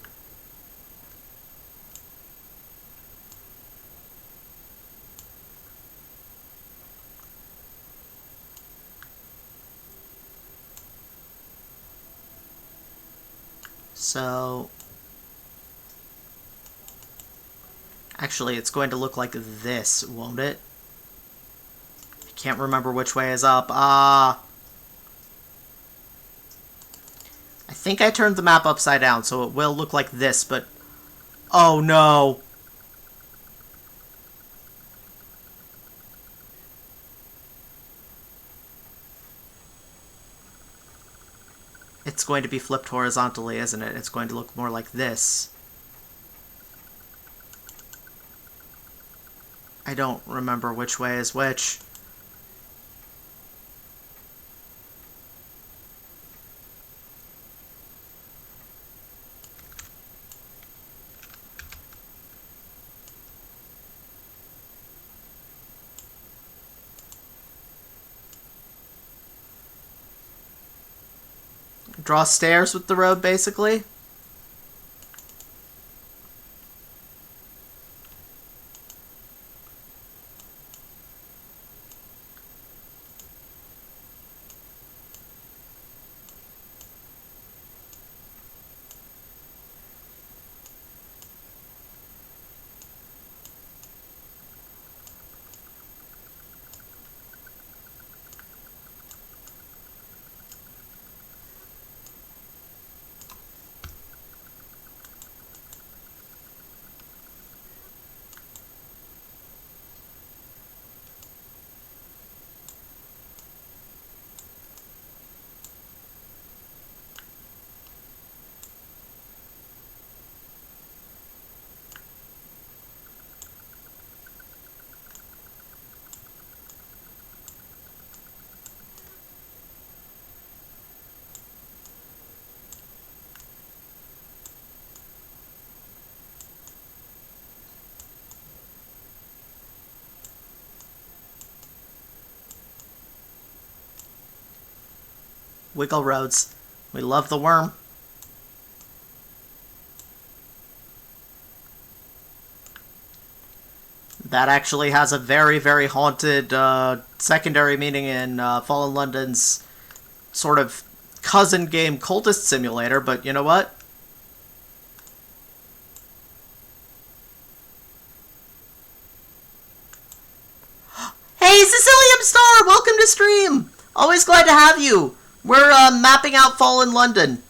So, actually, it's going to look like this, won't it? I can't remember which way is up. I think I turned the map upside down, so it will look like this, but... Oh, no! It's going to be flipped horizontally, isn't it? It's going to look more like this. I don't remember which way is which. Draw stairs with the road, basically. Wiggle roads. We love the worm. That actually has a very, very haunted secondary meaning in Fallen London's sort of cousin game Cultist Simulator, but you know what? Hey, Sicilium Star! Welcome the stream! Always glad to have you! We're, mapping out Fall in London.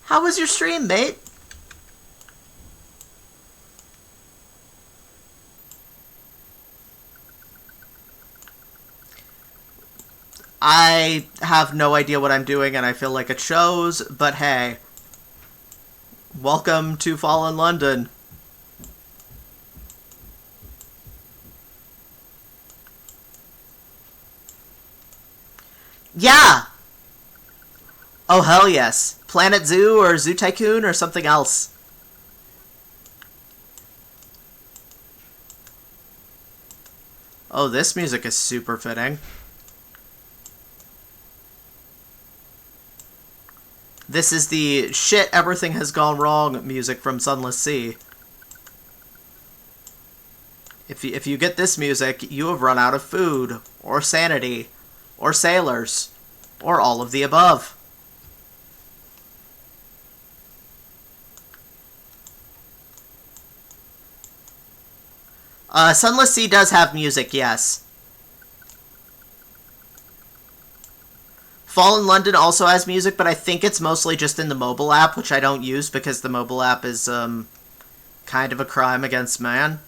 How was your stream, mate? I have no idea what I'm doing, and I feel like it shows, but hey. Welcome to Fall in London. Yeah! Oh, hell yes. Planet Zoo or Zoo Tycoon or something else. Oh, this music is super fitting. This is the shit everything has gone wrong music from Sunless Sea. If you get this music, you have run out of food, or sanity, or sailors, or all of the above. Sunless Sea does have music, yes. Fall in London also has music, but I think it's mostly just in the mobile app, which I don't use because the mobile app is, kind of a crime against man.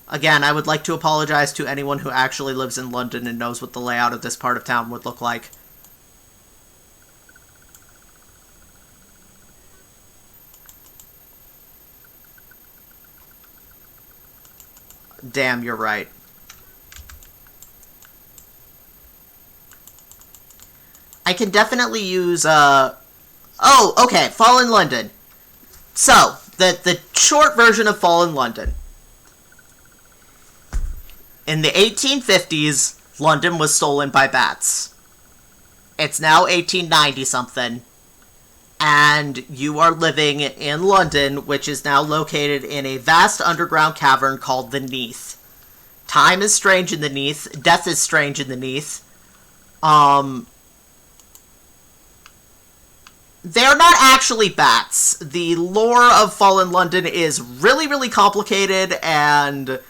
Again, I would like to apologize to anyone who actually lives in London and knows what the layout of this part of town would look like. Damn, you're right. I can definitely use, Oh, okay, Fall in London. So, the short version of Fall in London. In the 1850s, London was stolen by bats. It's now 1890-something. And you are living in London, which is now located in a vast underground cavern called the Neath. Time is strange in the Neath. Death is strange in the Neath. They're not actually bats. The lore of Fallen London is really, really complicated and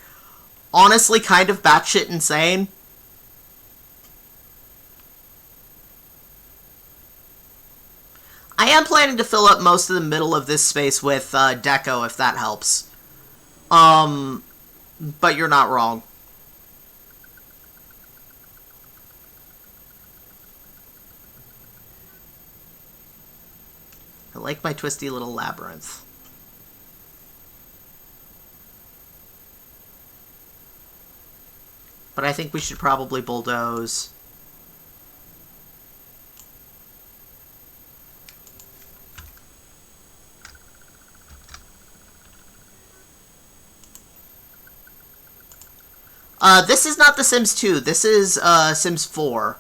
honestly kind of batshit insane. I am planning to fill up most of the middle of this space with deco, if that helps. But you're not wrong. I like my twisty little labyrinth. But I think we should probably bulldoze. This is not the Sims 2. This is, Sims 4.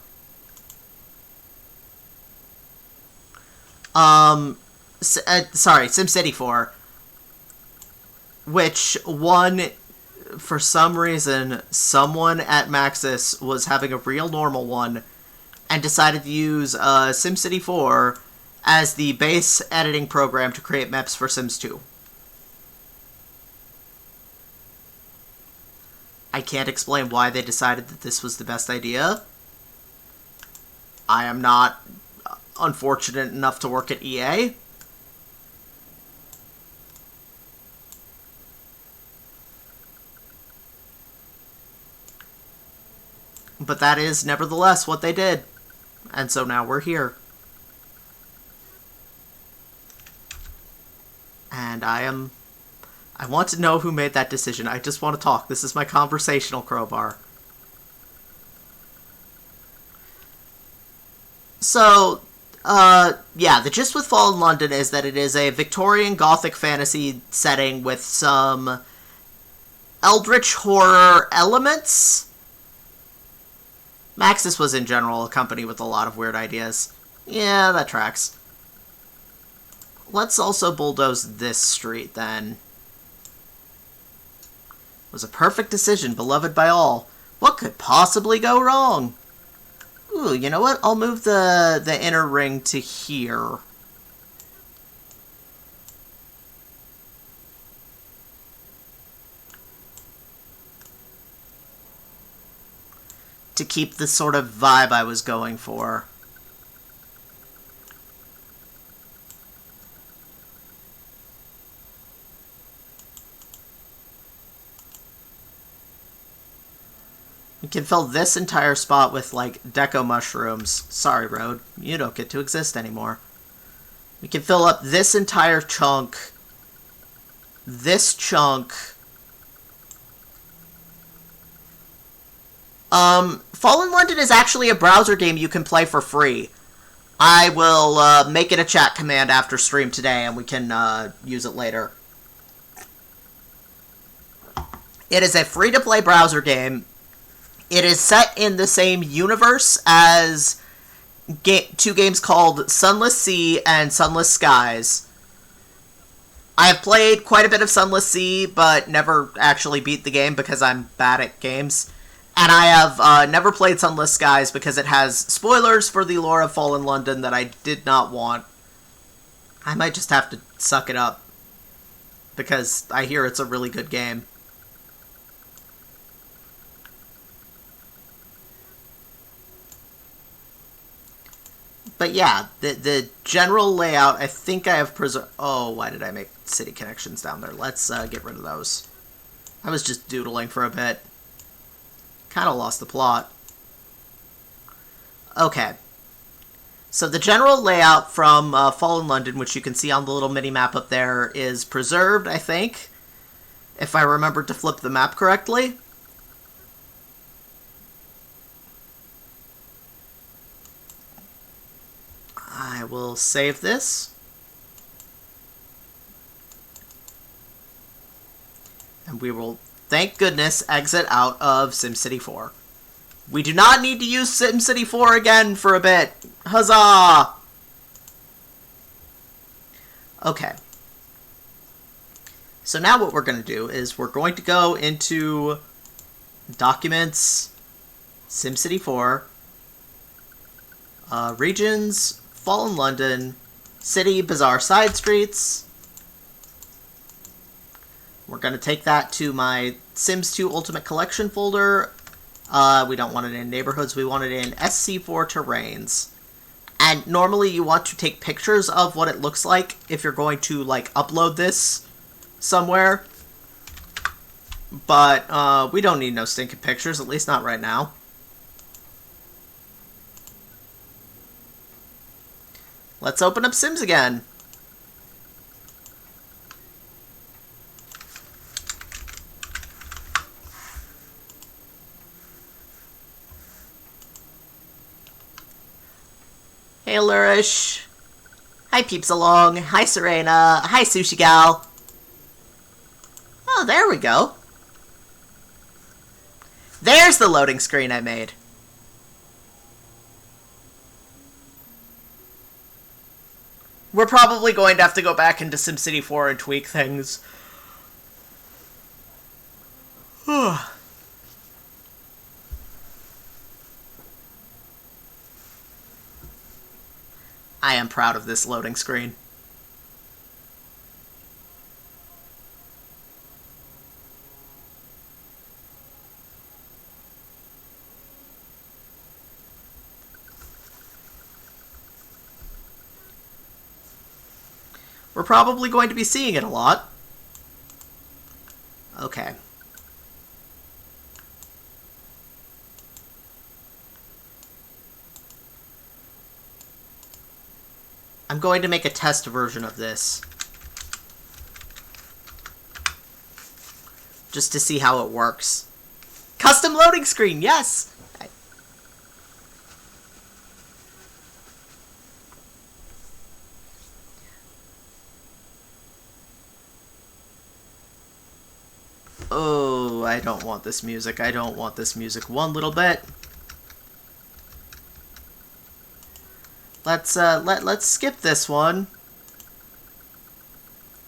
Sorry, SimCity 4. Which, for some reason, someone at Maxis was having a real normal one and decided to use, SimCity 4 as the base editing program to create maps for Sims 2. I can't explain why they decided that this was the best idea. I am not unfortunate enough to work at EA. But that is nevertheless what they did. And so now we're here. And I want to know who made that decision. I just want to talk. This is my conversational crowbar. So, yeah, the gist with Fallen London is that it is a Victorian Gothic fantasy setting with some eldritch horror elements. Maxis was in general a company with a lot of weird ideas. Yeah, that tracks. Let's also bulldoze this street, then. Was a perfect decision, beloved by all. What could possibly go wrong? Ooh, you know what? I'll move the inner ring to here. To keep the sort of vibe I was going for. You can fill this entire spot with, like, deco mushrooms. Sorry, Road. You don't get to exist anymore. We can fill up this entire chunk. This chunk. Fallen London is actually a browser game you can play for free. I will, make it a chat command after stream today, and we can, use it later. It is a free-to-play browser game. It is set in the same universe as two games called Sunless Sea and Sunless Skies. I have played quite a bit of Sunless Sea, but never actually beat the game because I'm bad at games. And I have never played Sunless Skies because it has spoilers for the lore of Fallen London that I did not want. I might just have to suck it up, because I hear it's a really good game. But yeah, the general layout, I think I have preserved... Oh, why did I make city connections down there? Let's get rid of those. I was just doodling for a bit. Kind of lost the plot. Okay. So the general layout from Fallen London, which you can see on the little mini-map up there, is preserved, I think. If I remember to flip the map correctly. I will save this. And we will, thank goodness, exit out of SimCity 4. We do not need to use SimCity 4 again for a bit. Huzzah! Okay. So now what we're going to do is we're going to go into Documents, SimCity 4, Regions, Fallen London, City, Bazaar, Side Streets. We're going to take that to my Sims 2 Ultimate Collection folder. We don't want it in Neighborhoods, we want it in SC4 Terrains. And normally you want to take pictures of what it looks like if you're going to, like, upload this somewhere. But, we don't need no stinking pictures, at least not right now. Let's open up Sims again. Hey, Lurish. Hi, Peeps Along. Hi, Serena. Hi, Sushi Gal. Oh, there we go. There's the loading screen I made. We're probably going to have to go back into SimCity 4 and tweak things. I am proud of this loading screen. We're probably going to be seeing it a lot. Okay. I'm going to make a test version of this. Just to see how it works. Custom loading screen, yes! Oh, I don't want this music. I don't want this music one little bit. Let's skip this one.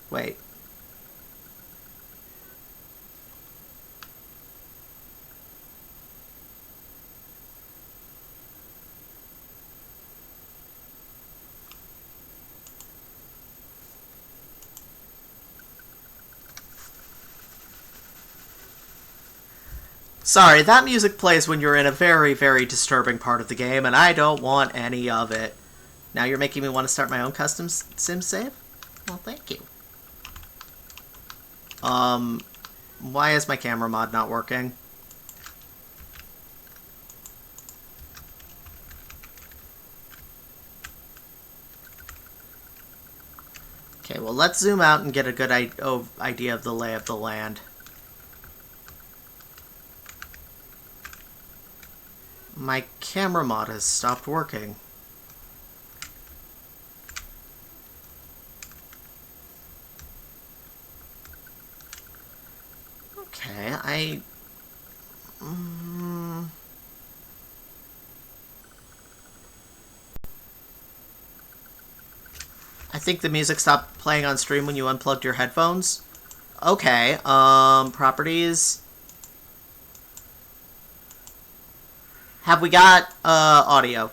Wait. Sorry, that music plays when you're in a very, very disturbing part of the game, and I don't want any of it. Now you're making me want to start my own custom Sims save? Well, thank you. Why is my camera mod not working? Okay, well, let's zoom out and get a good idea of the lay of the land. My camera mod has stopped working. Okay, I think the music stopped playing on stream when you unplugged your headphones. Okay, properties. Have we got, audio?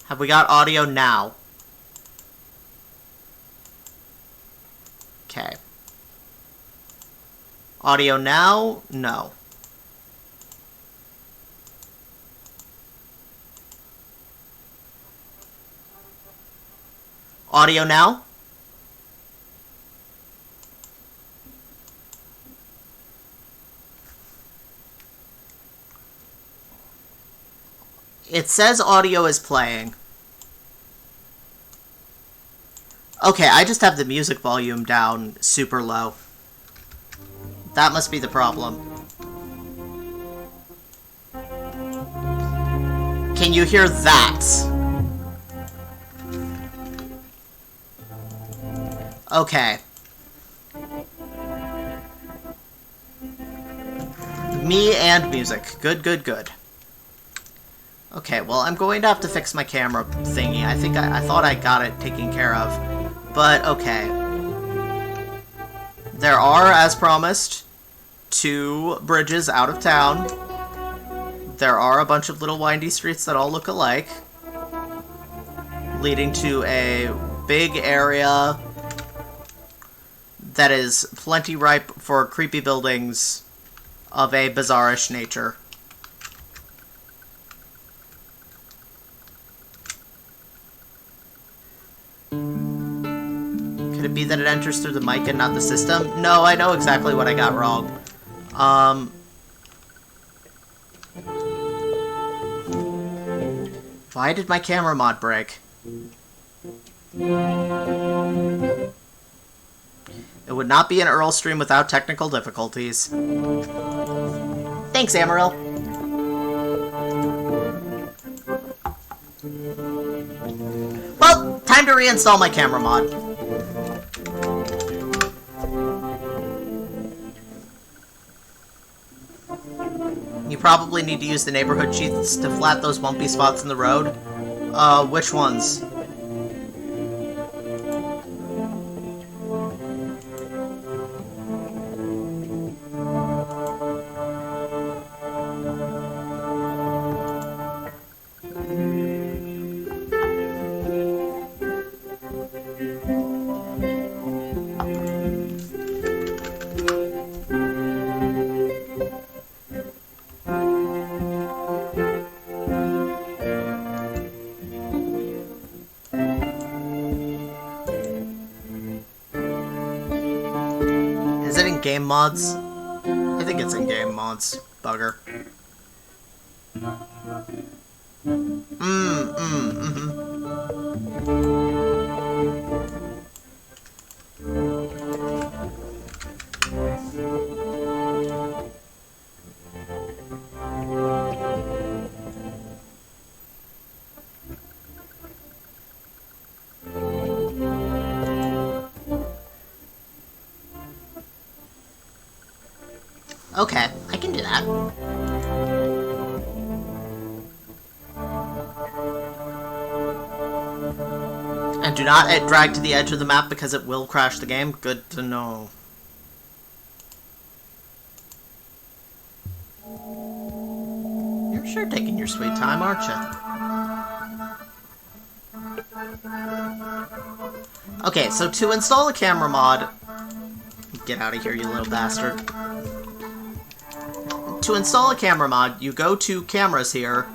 Have we got audio now? Okay. Audio now? No. Audio now? It says audio is playing. Okay, I just have the music volume down super low. That must be the problem. Can you hear that? Okay. Me and music. Good, good, good. Okay, well, I'm going to have to fix my camera thingy. I thought I got it taken care of. But, okay. There are, as promised, 2 bridges out of town. There are a bunch of little windy streets that all look alike, leading to a big area that is plenty ripe for creepy buildings of a bazaarish nature. Could it be that it enters through the mic and not the system? No, I know exactly what I got wrong. Why did my camera mod break? It would not be an Earl stream without technical difficulties. Thanks, Amaryl. Well, time to reinstall my camera mod. You probably need to use the neighborhood sheets to flat those bumpy spots in the road. Which ones? Is it in game mods? I think it's in game mods. Bugger. Okay, I can do that. And do not drag to the edge of the map because it will crash the game. Good to know. You're Sure taking your sweet time, aren't you? Okay, so to install a camera mod... Get out of here, you little bastard. To install a camera mod, you go to cameras here.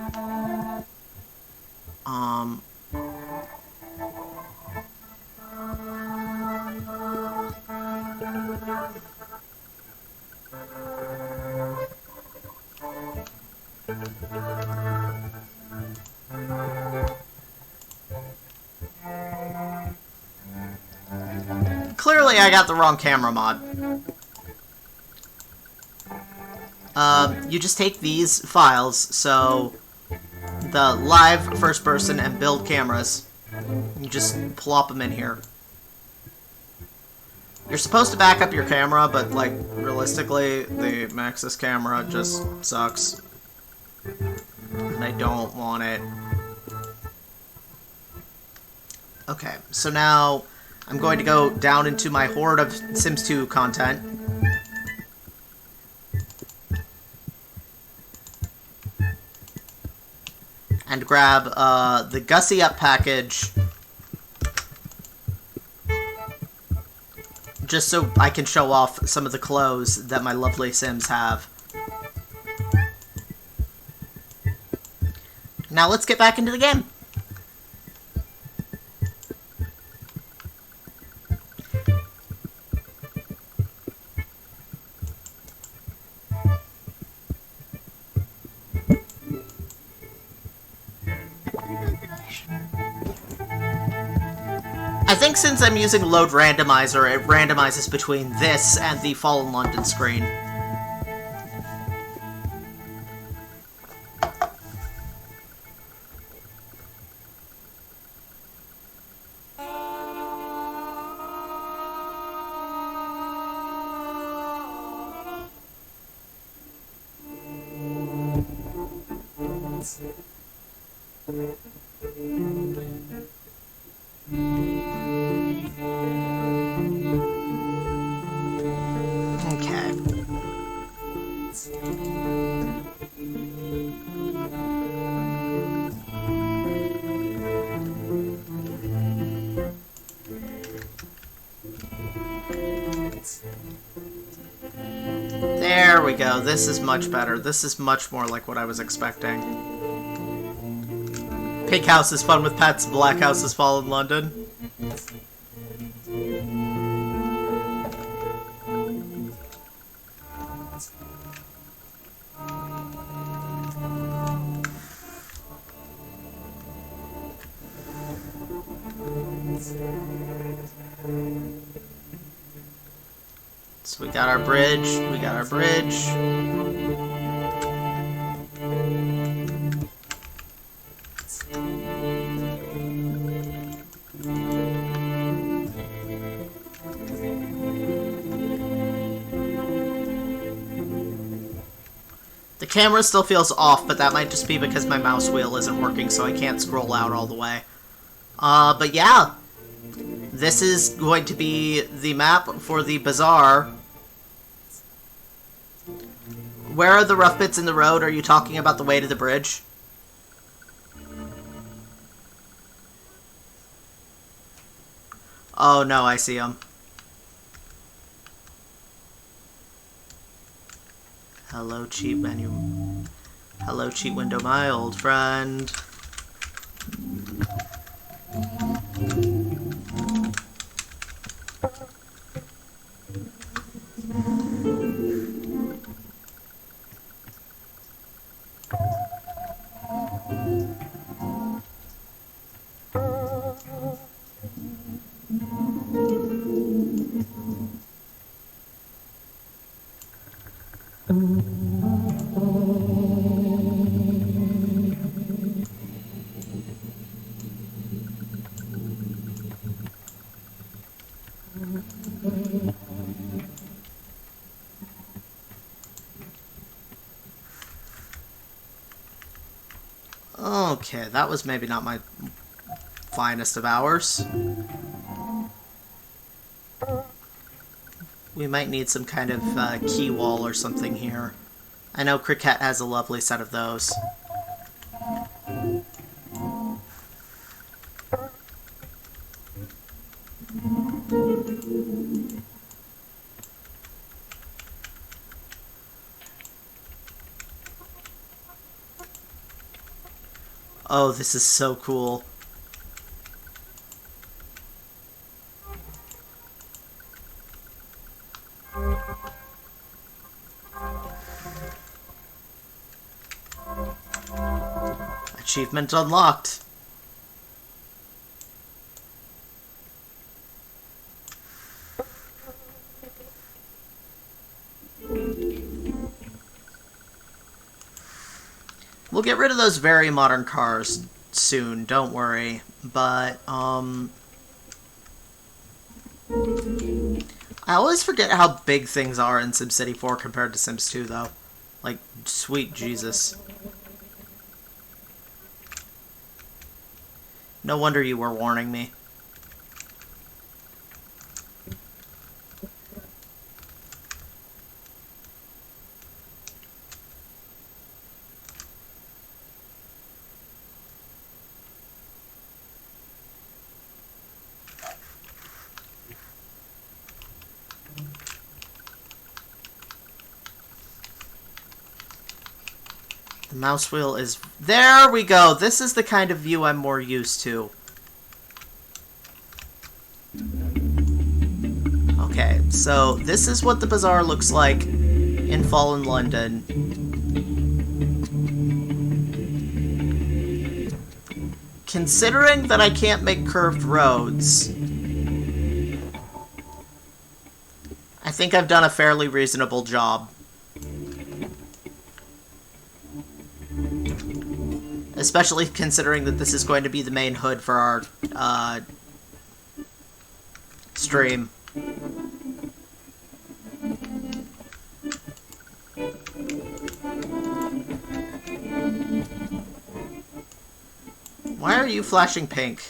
Clearly, I got the wrong camera mod. You just take these files, so the live, first person, and build cameras. You just plop them in here. You're supposed to back up your camera, but, like, realistically, the Maxis camera just sucks. And I don't want it. Okay, so now I'm going to go down into my hoard of Sims 2 content. And grab the Gussy Up package. Just so I can show off some of the clothes that my lovely Sims have. Now let's get back into the game. I think since I'm using Load Randomizer, it randomizes between this and the Fallen London screen. There we go. This is much better. This is much more like what I was expecting. Pink House is fun with pets. Black House is Fallen London. So we got our bridge, we got our bridge. The camera still feels off, but that might just be because my mouse wheel isn't working, so I can't scroll out all the way. But yeah. This is going to be the map for the bazaar. Where are the rough bits in the road? Are you talking about the way to the bridge? Oh no, I see them. Hello, cheat menu. Hello, cheat window, my old friend. Okay, that was maybe not my finest of hours. We might need some kind of key wall or something here. I know Cricket has a lovely set of those. Oh, this is so cool. Achievement unlocked. We'll get rid of those very modern cars soon, don't worry. But, I always forget how big things are in SimCity 4 compared to Sims 2, though. Like, sweet Jesus. No wonder you were warning me. The mouse wheel is... There we go! This is the kind of view I'm more used to. Okay, so this is what the bazaar looks like in Fallen London. Considering that I can't make curved roads, I think I've done a fairly reasonable job. Especially considering that this is going to be the main hood for our, stream. Why are you flashing pink?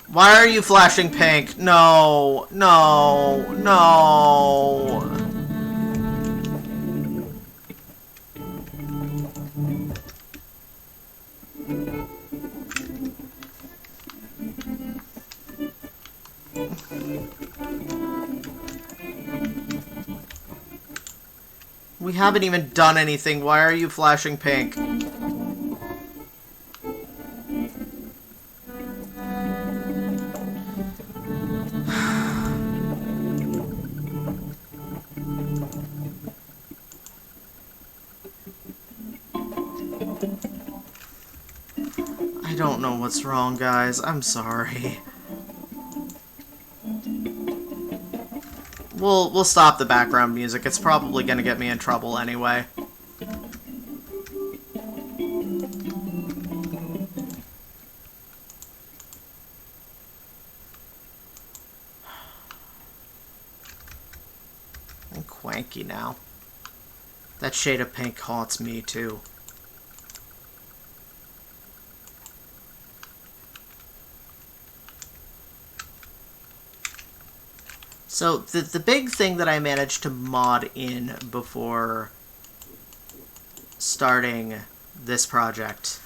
Why are you flashing pink? No, no, no. We haven't even done anything. Why are you flashing pink? I don't know what's wrong, guys. I'm sorry. We'll stop the background music. It's probably gonna get me in trouble anyway. I'm cranky now. That shade of pink haunts me too. So, the big thing that I managed to mod in before starting this project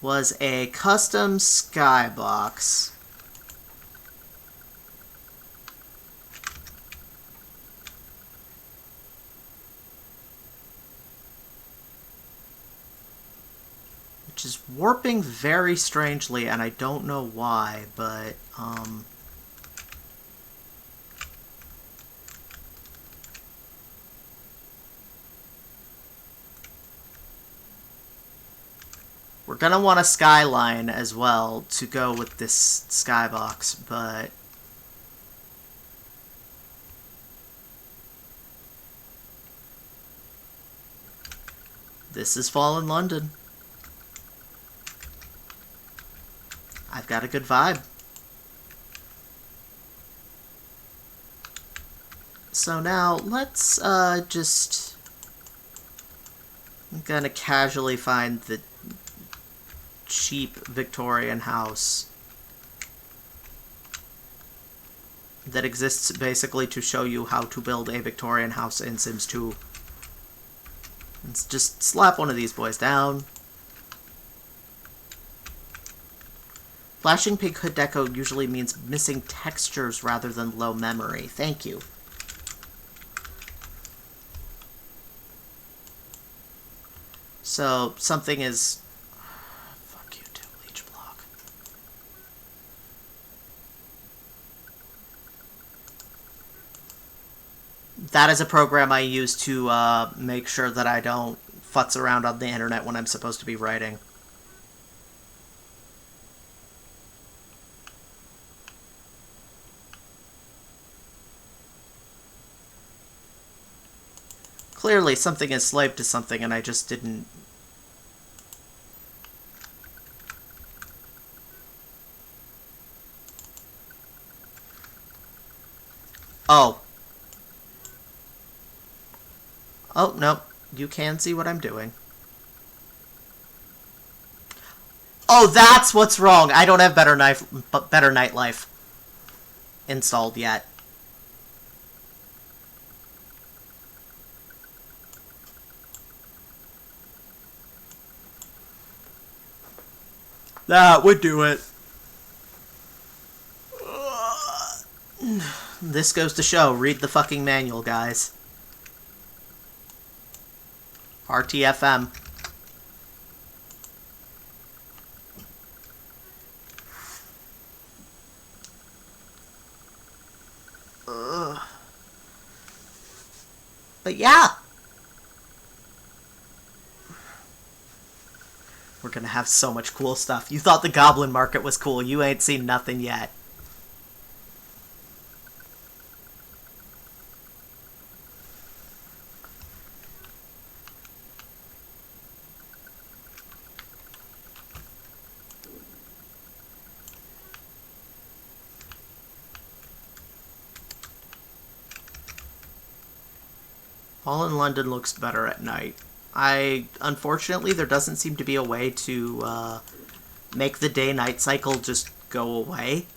was a custom skybox. Which is warping very strangely, and I don't know why, but, we're gonna want a skyline as well to go with this skybox, but this is Fallen London. I've got a good vibe. So now, let's, just... I'm gonna casually find the cheap Victorian house that exists basically to show you how to build a Victorian house in Sims 2. Let's just slap one of these boys down. Flashing pink hood deco usually means missing textures rather than low memory. Thank you. So something is... Fuck you too, leech block. That is a program I use to make sure that I don't futz around on the internet when I'm supposed to be writing. Clearly, something is slave to something, and I just didn't... Oh. Oh, no. You can see what I'm doing. Oh, that's what's wrong. I don't have Better Nightlife installed yet. That would do it. This goes to show, read the fucking manual, guys. RTFM. But yeah. We're gonna have so much cool stuff. You thought the Goblin Market was cool. You ain't seen nothing yet. All in London looks better at night. Unfortunately, there doesn't seem to be a way to make the day-night cycle just go away.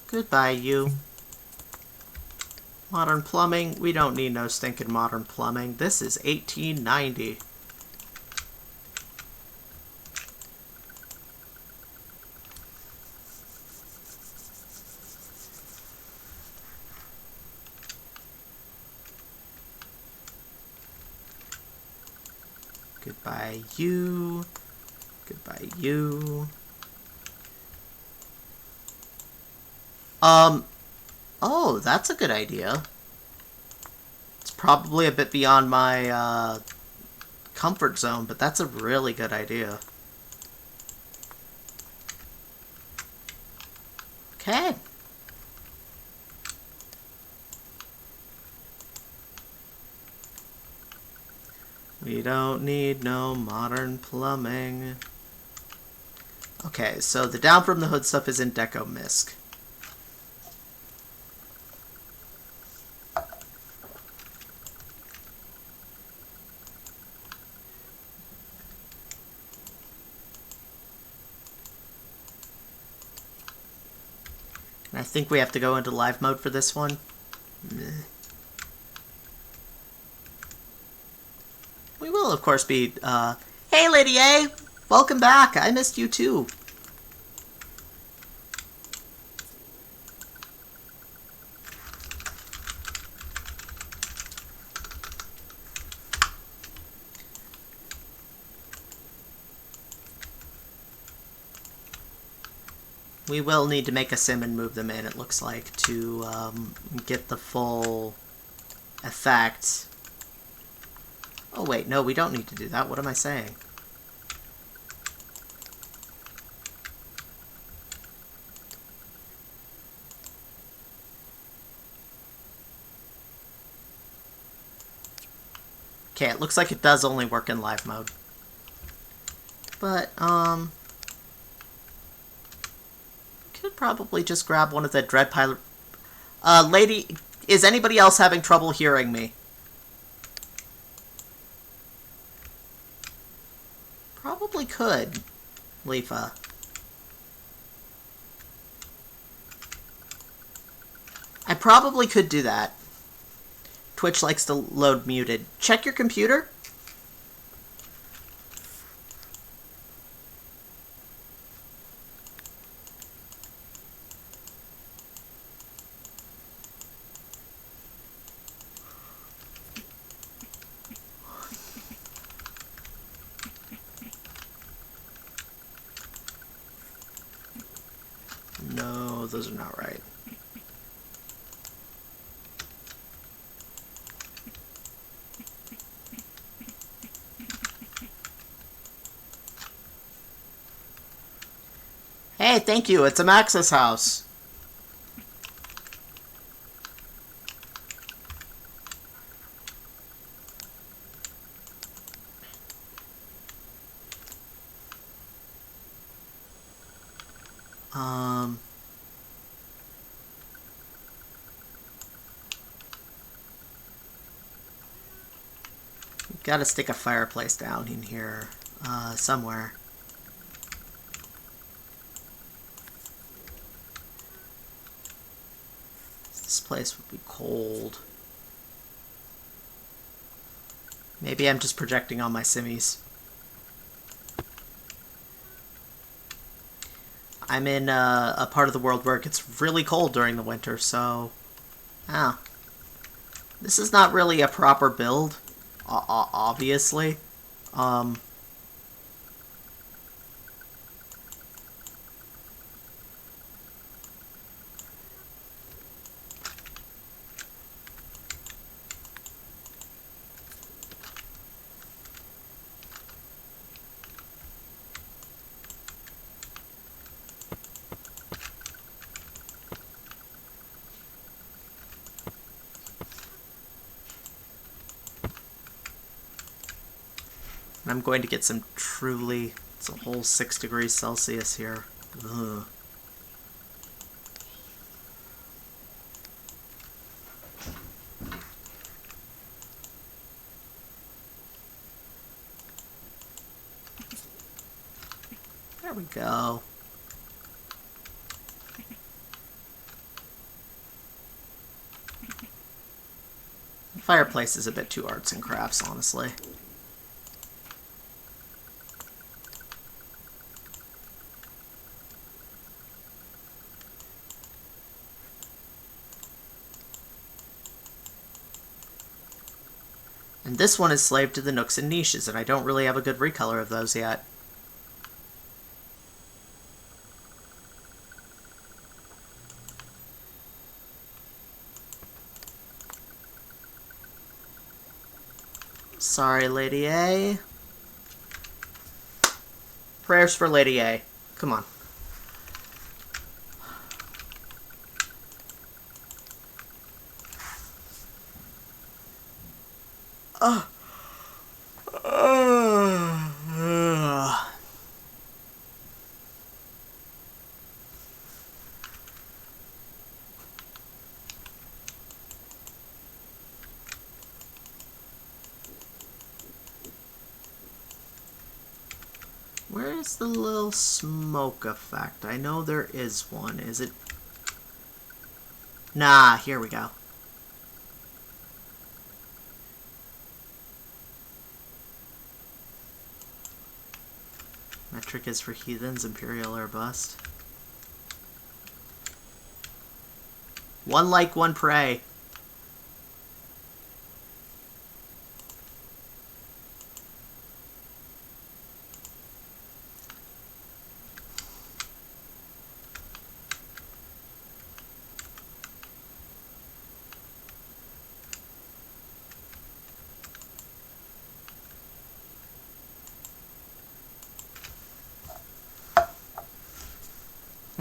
Goodbye, you. Modern plumbing? We don't need no stinking modern plumbing. This is 1890. Goodbye, you. Goodbye, you. Oh, that's a good idea. It's probably a bit beyond my, comfort zone, but that's a really good idea. Okay. We don't need no modern plumbing. Okay, so the down from the hood stuff is in Deco Misc. I think we have to go into live mode for this one. Meh. We will, of course, be, Hey, Lady A! Welcome back! I missed you, too. We will need to make a sim and move them in, it looks like, to get the full effect. Oh wait, no, we don't need to do that. What am I saying? Okay, it looks like it does only work in live mode. But, could probably just grab one of the Dread Pilot... Lady, is anybody else having trouble hearing me? Probably could, Leafa. I probably could do that. Twitch likes to load muted. Check your computer. those are not right. Hey, thank you. It's a Max's house. Gotta stick a fireplace down in here, somewhere. This place would be cold. Maybe I'm just projecting on my simmies. I'm in a part of the world where it gets really cold during the winter, so... Oh. This is not really a proper build, obviously. I'm going to get some truly... It's a whole 6 degrees Celsius here. Ugh. There we go. The fireplace is a bit too arts and crafts, honestly. And this one is Slave to the Nooks and Niches, and I don't really have a good recolor of those yet. Sorry, Lady A. Prayers for Lady A. Come on. Where's the little smoke effect? I know there is one. Is it? Nah, here we go. Metric is for heathens, imperial or bust. One like, one pray.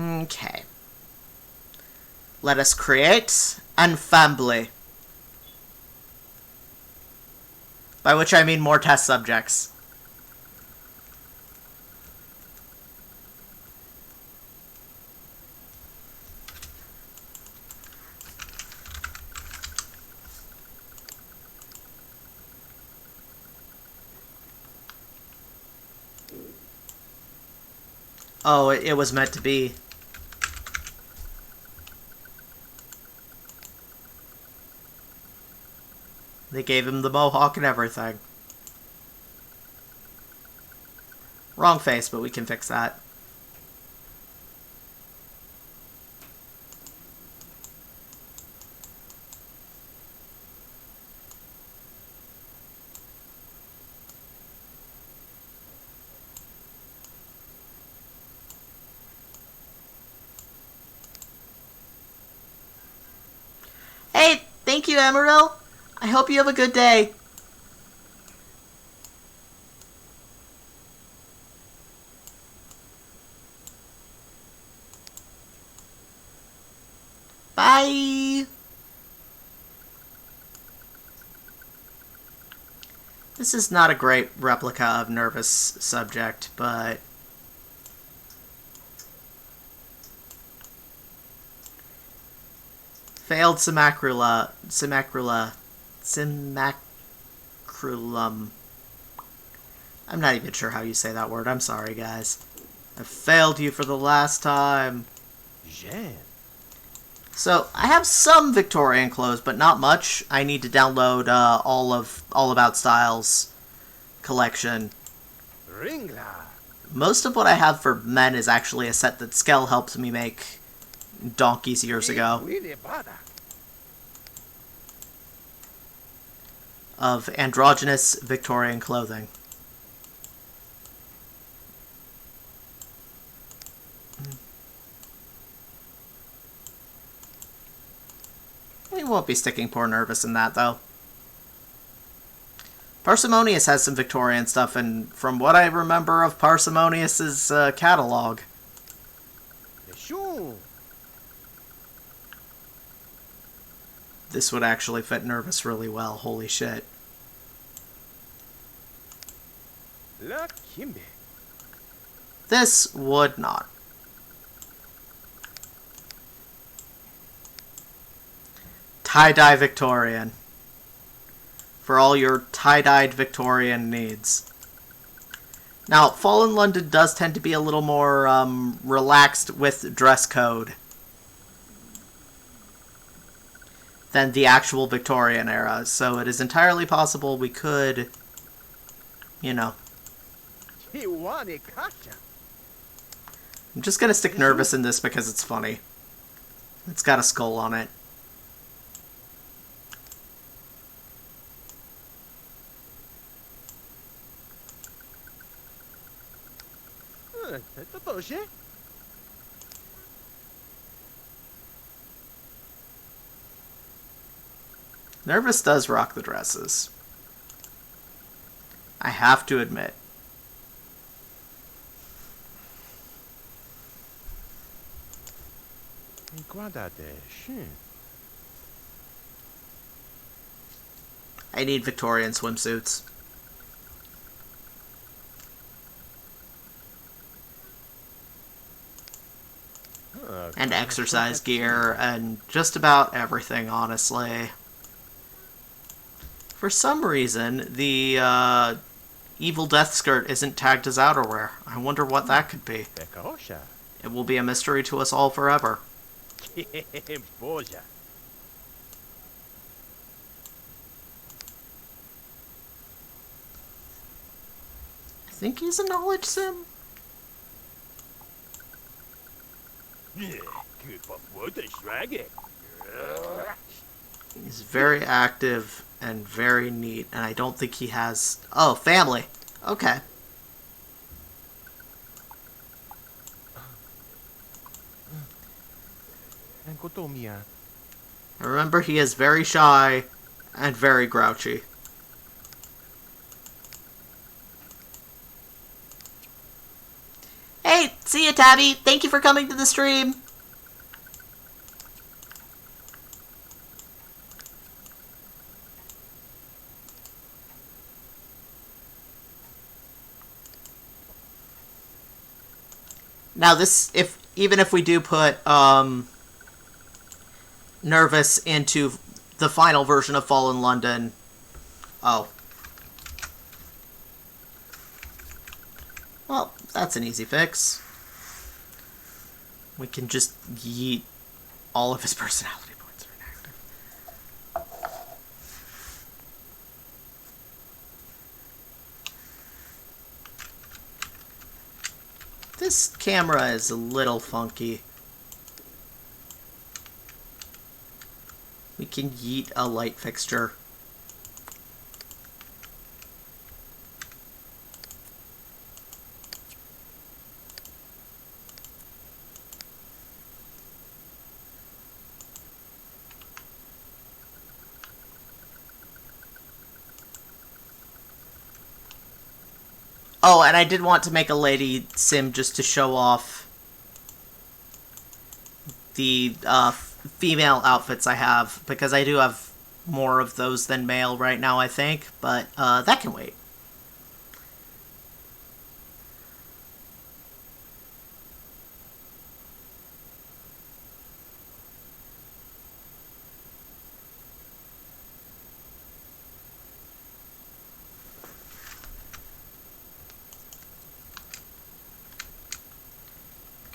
Okay. Let us create and family. By which I mean more test subjects. Oh, it was meant to be. They gave him the mohawk and everything. Wrong face, but we can fix that. Thank you, Emeril. I hope you have a good day. Bye. This is not a great replica of Nervous Subject, but... Failed simacrulum. I'm not even sure how you say that word. I'm sorry, guys. I failed you for the last time. Jen. So, I have some Victorian clothes, but not much. I need to download All About Styles collection. Ringla. Most of what I have for men is actually a set that Skell helped me make donkeys years ago. Of androgynous Victorian clothing. We won't be sticking poor Nervous in that, though. Parsimonious has some Victorian stuff, and from what I remember of Parsimonious's catalog... This would actually fit Nervous really well, holy shit. This would not. Tie-dye Victorian. For all your tie-dyed Victorian needs. Now, Fallen London does tend to be a little more relaxed with dress code than the actual Victorian era, so it is entirely possible we could, you know. I'm just gonna stick Nervous in this because it's funny. It's got a skull on it. Nervous does rock the dresses. I have to admit. I need Victorian swimsuits. And exercise gear, and just about everything, honestly. For some reason, the Evil Death Skirt isn't tagged as outerwear. I wonder what that could be. It will be a mystery to us all forever. I think he's a knowledge sim. He's very active and very neat, and I don't think he has... Oh, family. Okay. Remember, he is very shy and very grouchy. Hey, see ya, Tabby. Thank you for coming to the stream. Now this, even if we do put Nervous into the final version of Fallen London, oh. Well, that's an easy fix. We can just yeet all of his personality points are inactive. This camera is a little funky. We can yeet a light fixture. Oh, and I did want to make a lady sim just to show off the female outfits I have, because I do have more of those than male right now, I think, but that can wait.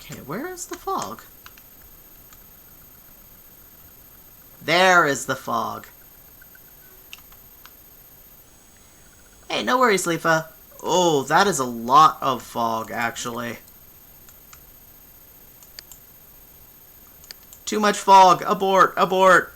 Okay, where is the fog? There is the fog. Hey, no worries, Leafa. Oh, that is a lot of fog, actually. Too much fog. Abort, abort.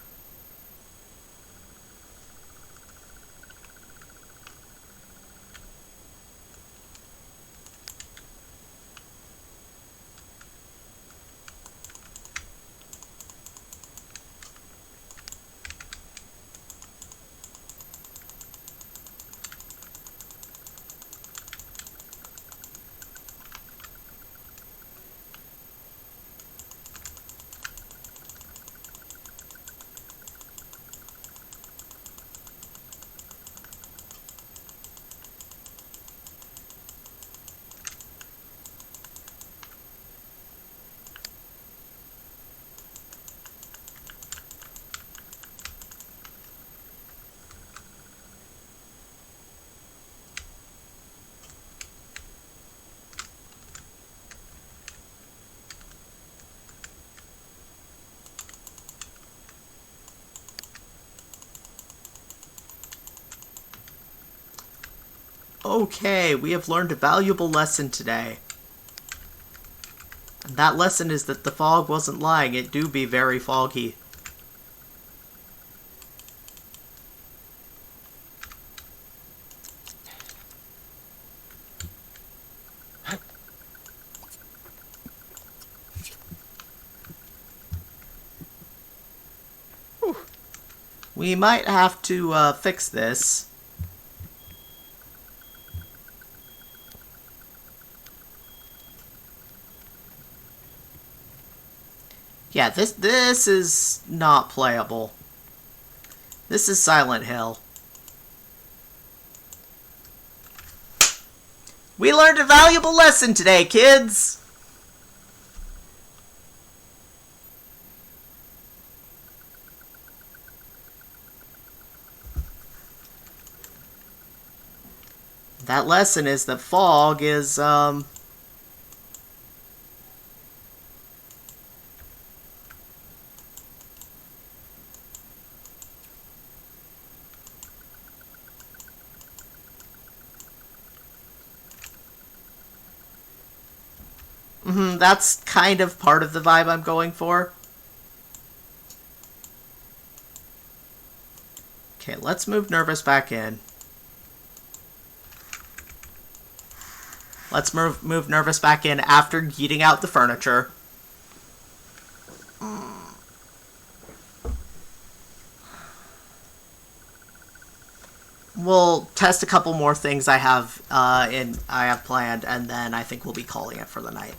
Okay, we have learned a valuable lesson today. And that lesson is that the fog wasn't lying. It do be very foggy. We might have to fix this. Yeah, this is not playable. This is Silent Hill. We learned a valuable lesson today, kids! That lesson is that fog is, that's kind of part of the vibe I'm going for. Okay, let's move Nervous back in. Let's move Nervous back in after yeeting out the furniture. We'll test a couple more things I have planned, and then I think we'll be calling it for the night.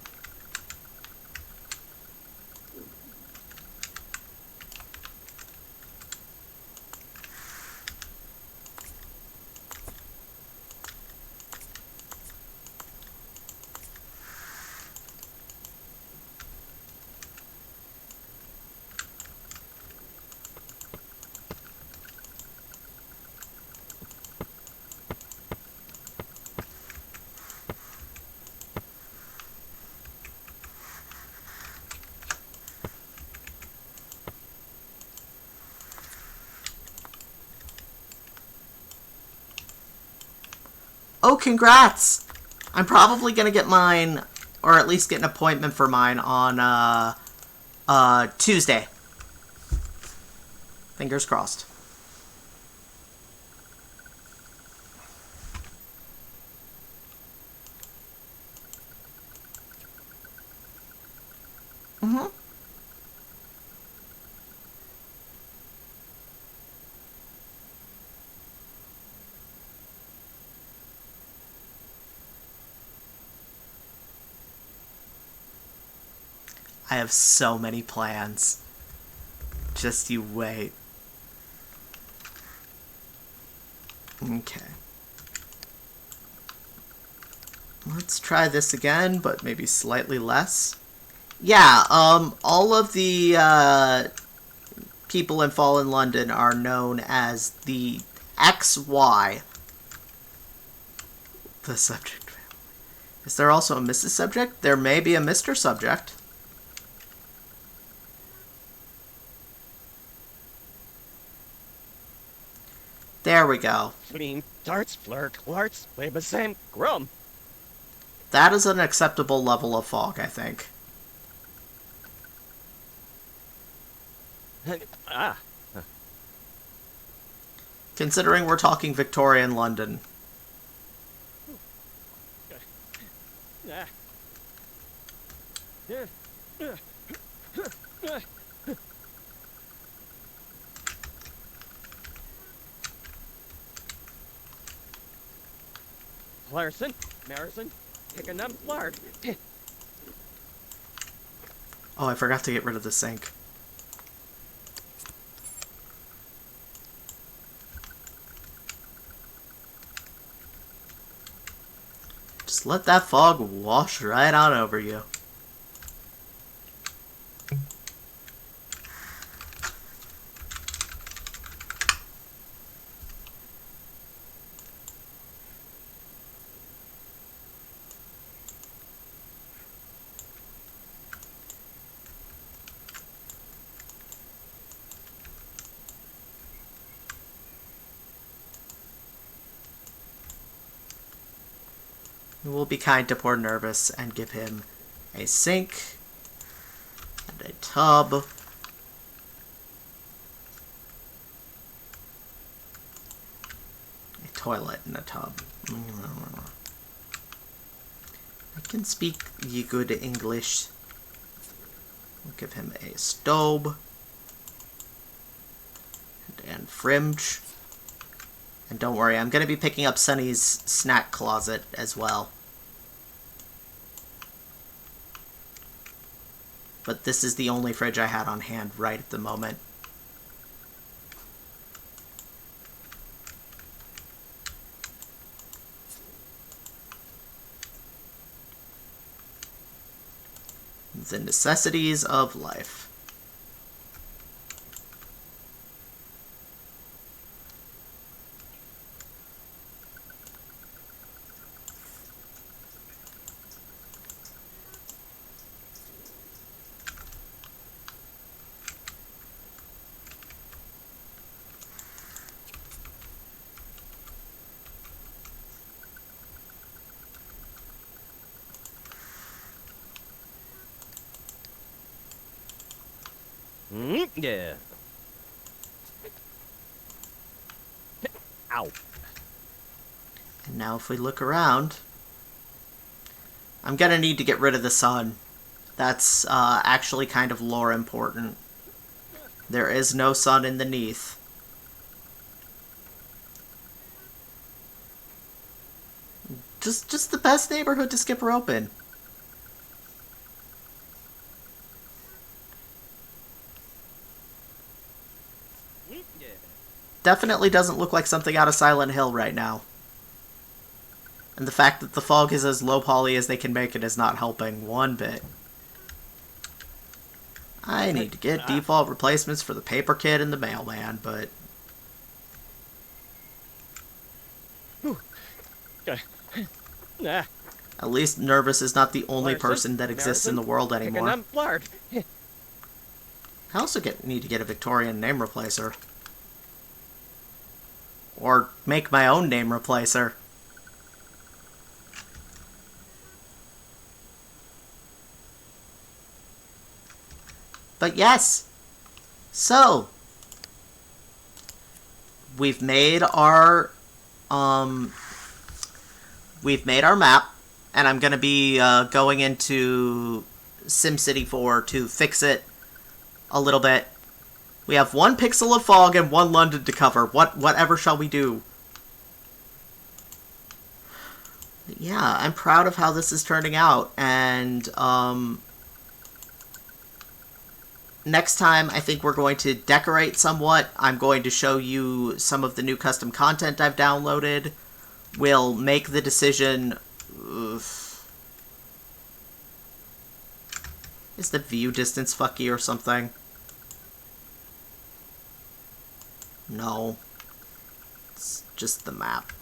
Oh, congrats! I'm probably gonna get mine, or at least get an appointment for mine on, Tuesday. Fingers crossed. I have so many plans. Just you wait. Okay. Let's try this again, but maybe slightly less. Yeah, all of the people in Fallen London are known as the XY. The subject family. Is there also a Mrs. Subject? There may be a Mr. Subject. There we go. Fleeing darts, flirt, larts, labasam, grum. That is an acceptable level of fog, I think. Ah. Considering we're talking Victorian London. Larson, Marison, Hickenham, Lard. Oh, I forgot to get rid of the sink. Just let that fog wash right on over you. We'll be kind to poor Nervous and give him a sink and a tub. A toilet and a tub. I can speak ye good English. We'll give him a stove and fridge. And don't worry, I'm going to be picking up Sunny's snack closet as well. But this is the only fridge I had on hand right at the moment. The necessities of life. Yeah. Ow. And now if we look around, I'm gonna need to get rid of the sun. That's actually kind of lore important. There is no sun in the Neath. Just the best neighborhood to skip rope in. Definitely doesn't look like something out of Silent Hill right now. And the fact that the fog is as low poly as they can make it is not helping one bit. I need to get default replacements for the paper kid and the mailman, but... At least Nervous is not the only person that exists in the world anymore. I also need to get a Victorian name replacer. Or make my own name replacer. But yes, so we've made our map, and I'm gonna be going into SimCity 4 to fix it a little bit. We have 1 pixel of fog and 1 London to cover. Whatever shall we do? Yeah, I'm proud of how this is turning out, and next time I think we're going to decorate somewhat. I'm going to show you some of the new custom content I've downloaded. We'll make the decision... Is the view distance fucky or something? No. It's just the map.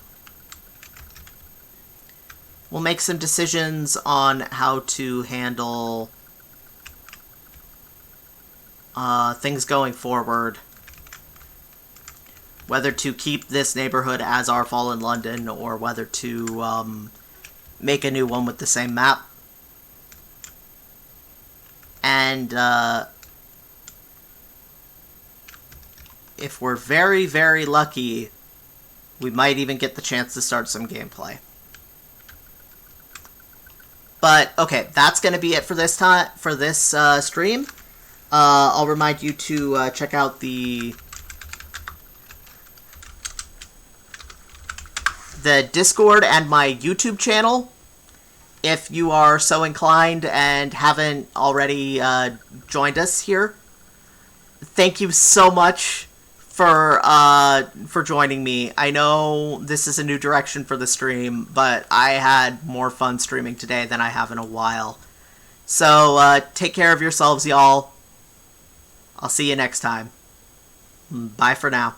We'll make some decisions on how to handle things going forward. Whether to keep this neighborhood as our Fallen London, or whether to make a new one with the same map. And if we're very, very lucky, we might even get the chance to start some gameplay. But okay, that's going to be it for this time, for this stream. I'll remind you to check out the Discord and my YouTube channel if you are so inclined and haven't already joined us here. Thank you so much for joining me. I know this is a new direction for the stream, but I had more fun streaming today than I have in a while. So take care of yourselves, y'all. I'll see you next time. Bye for now.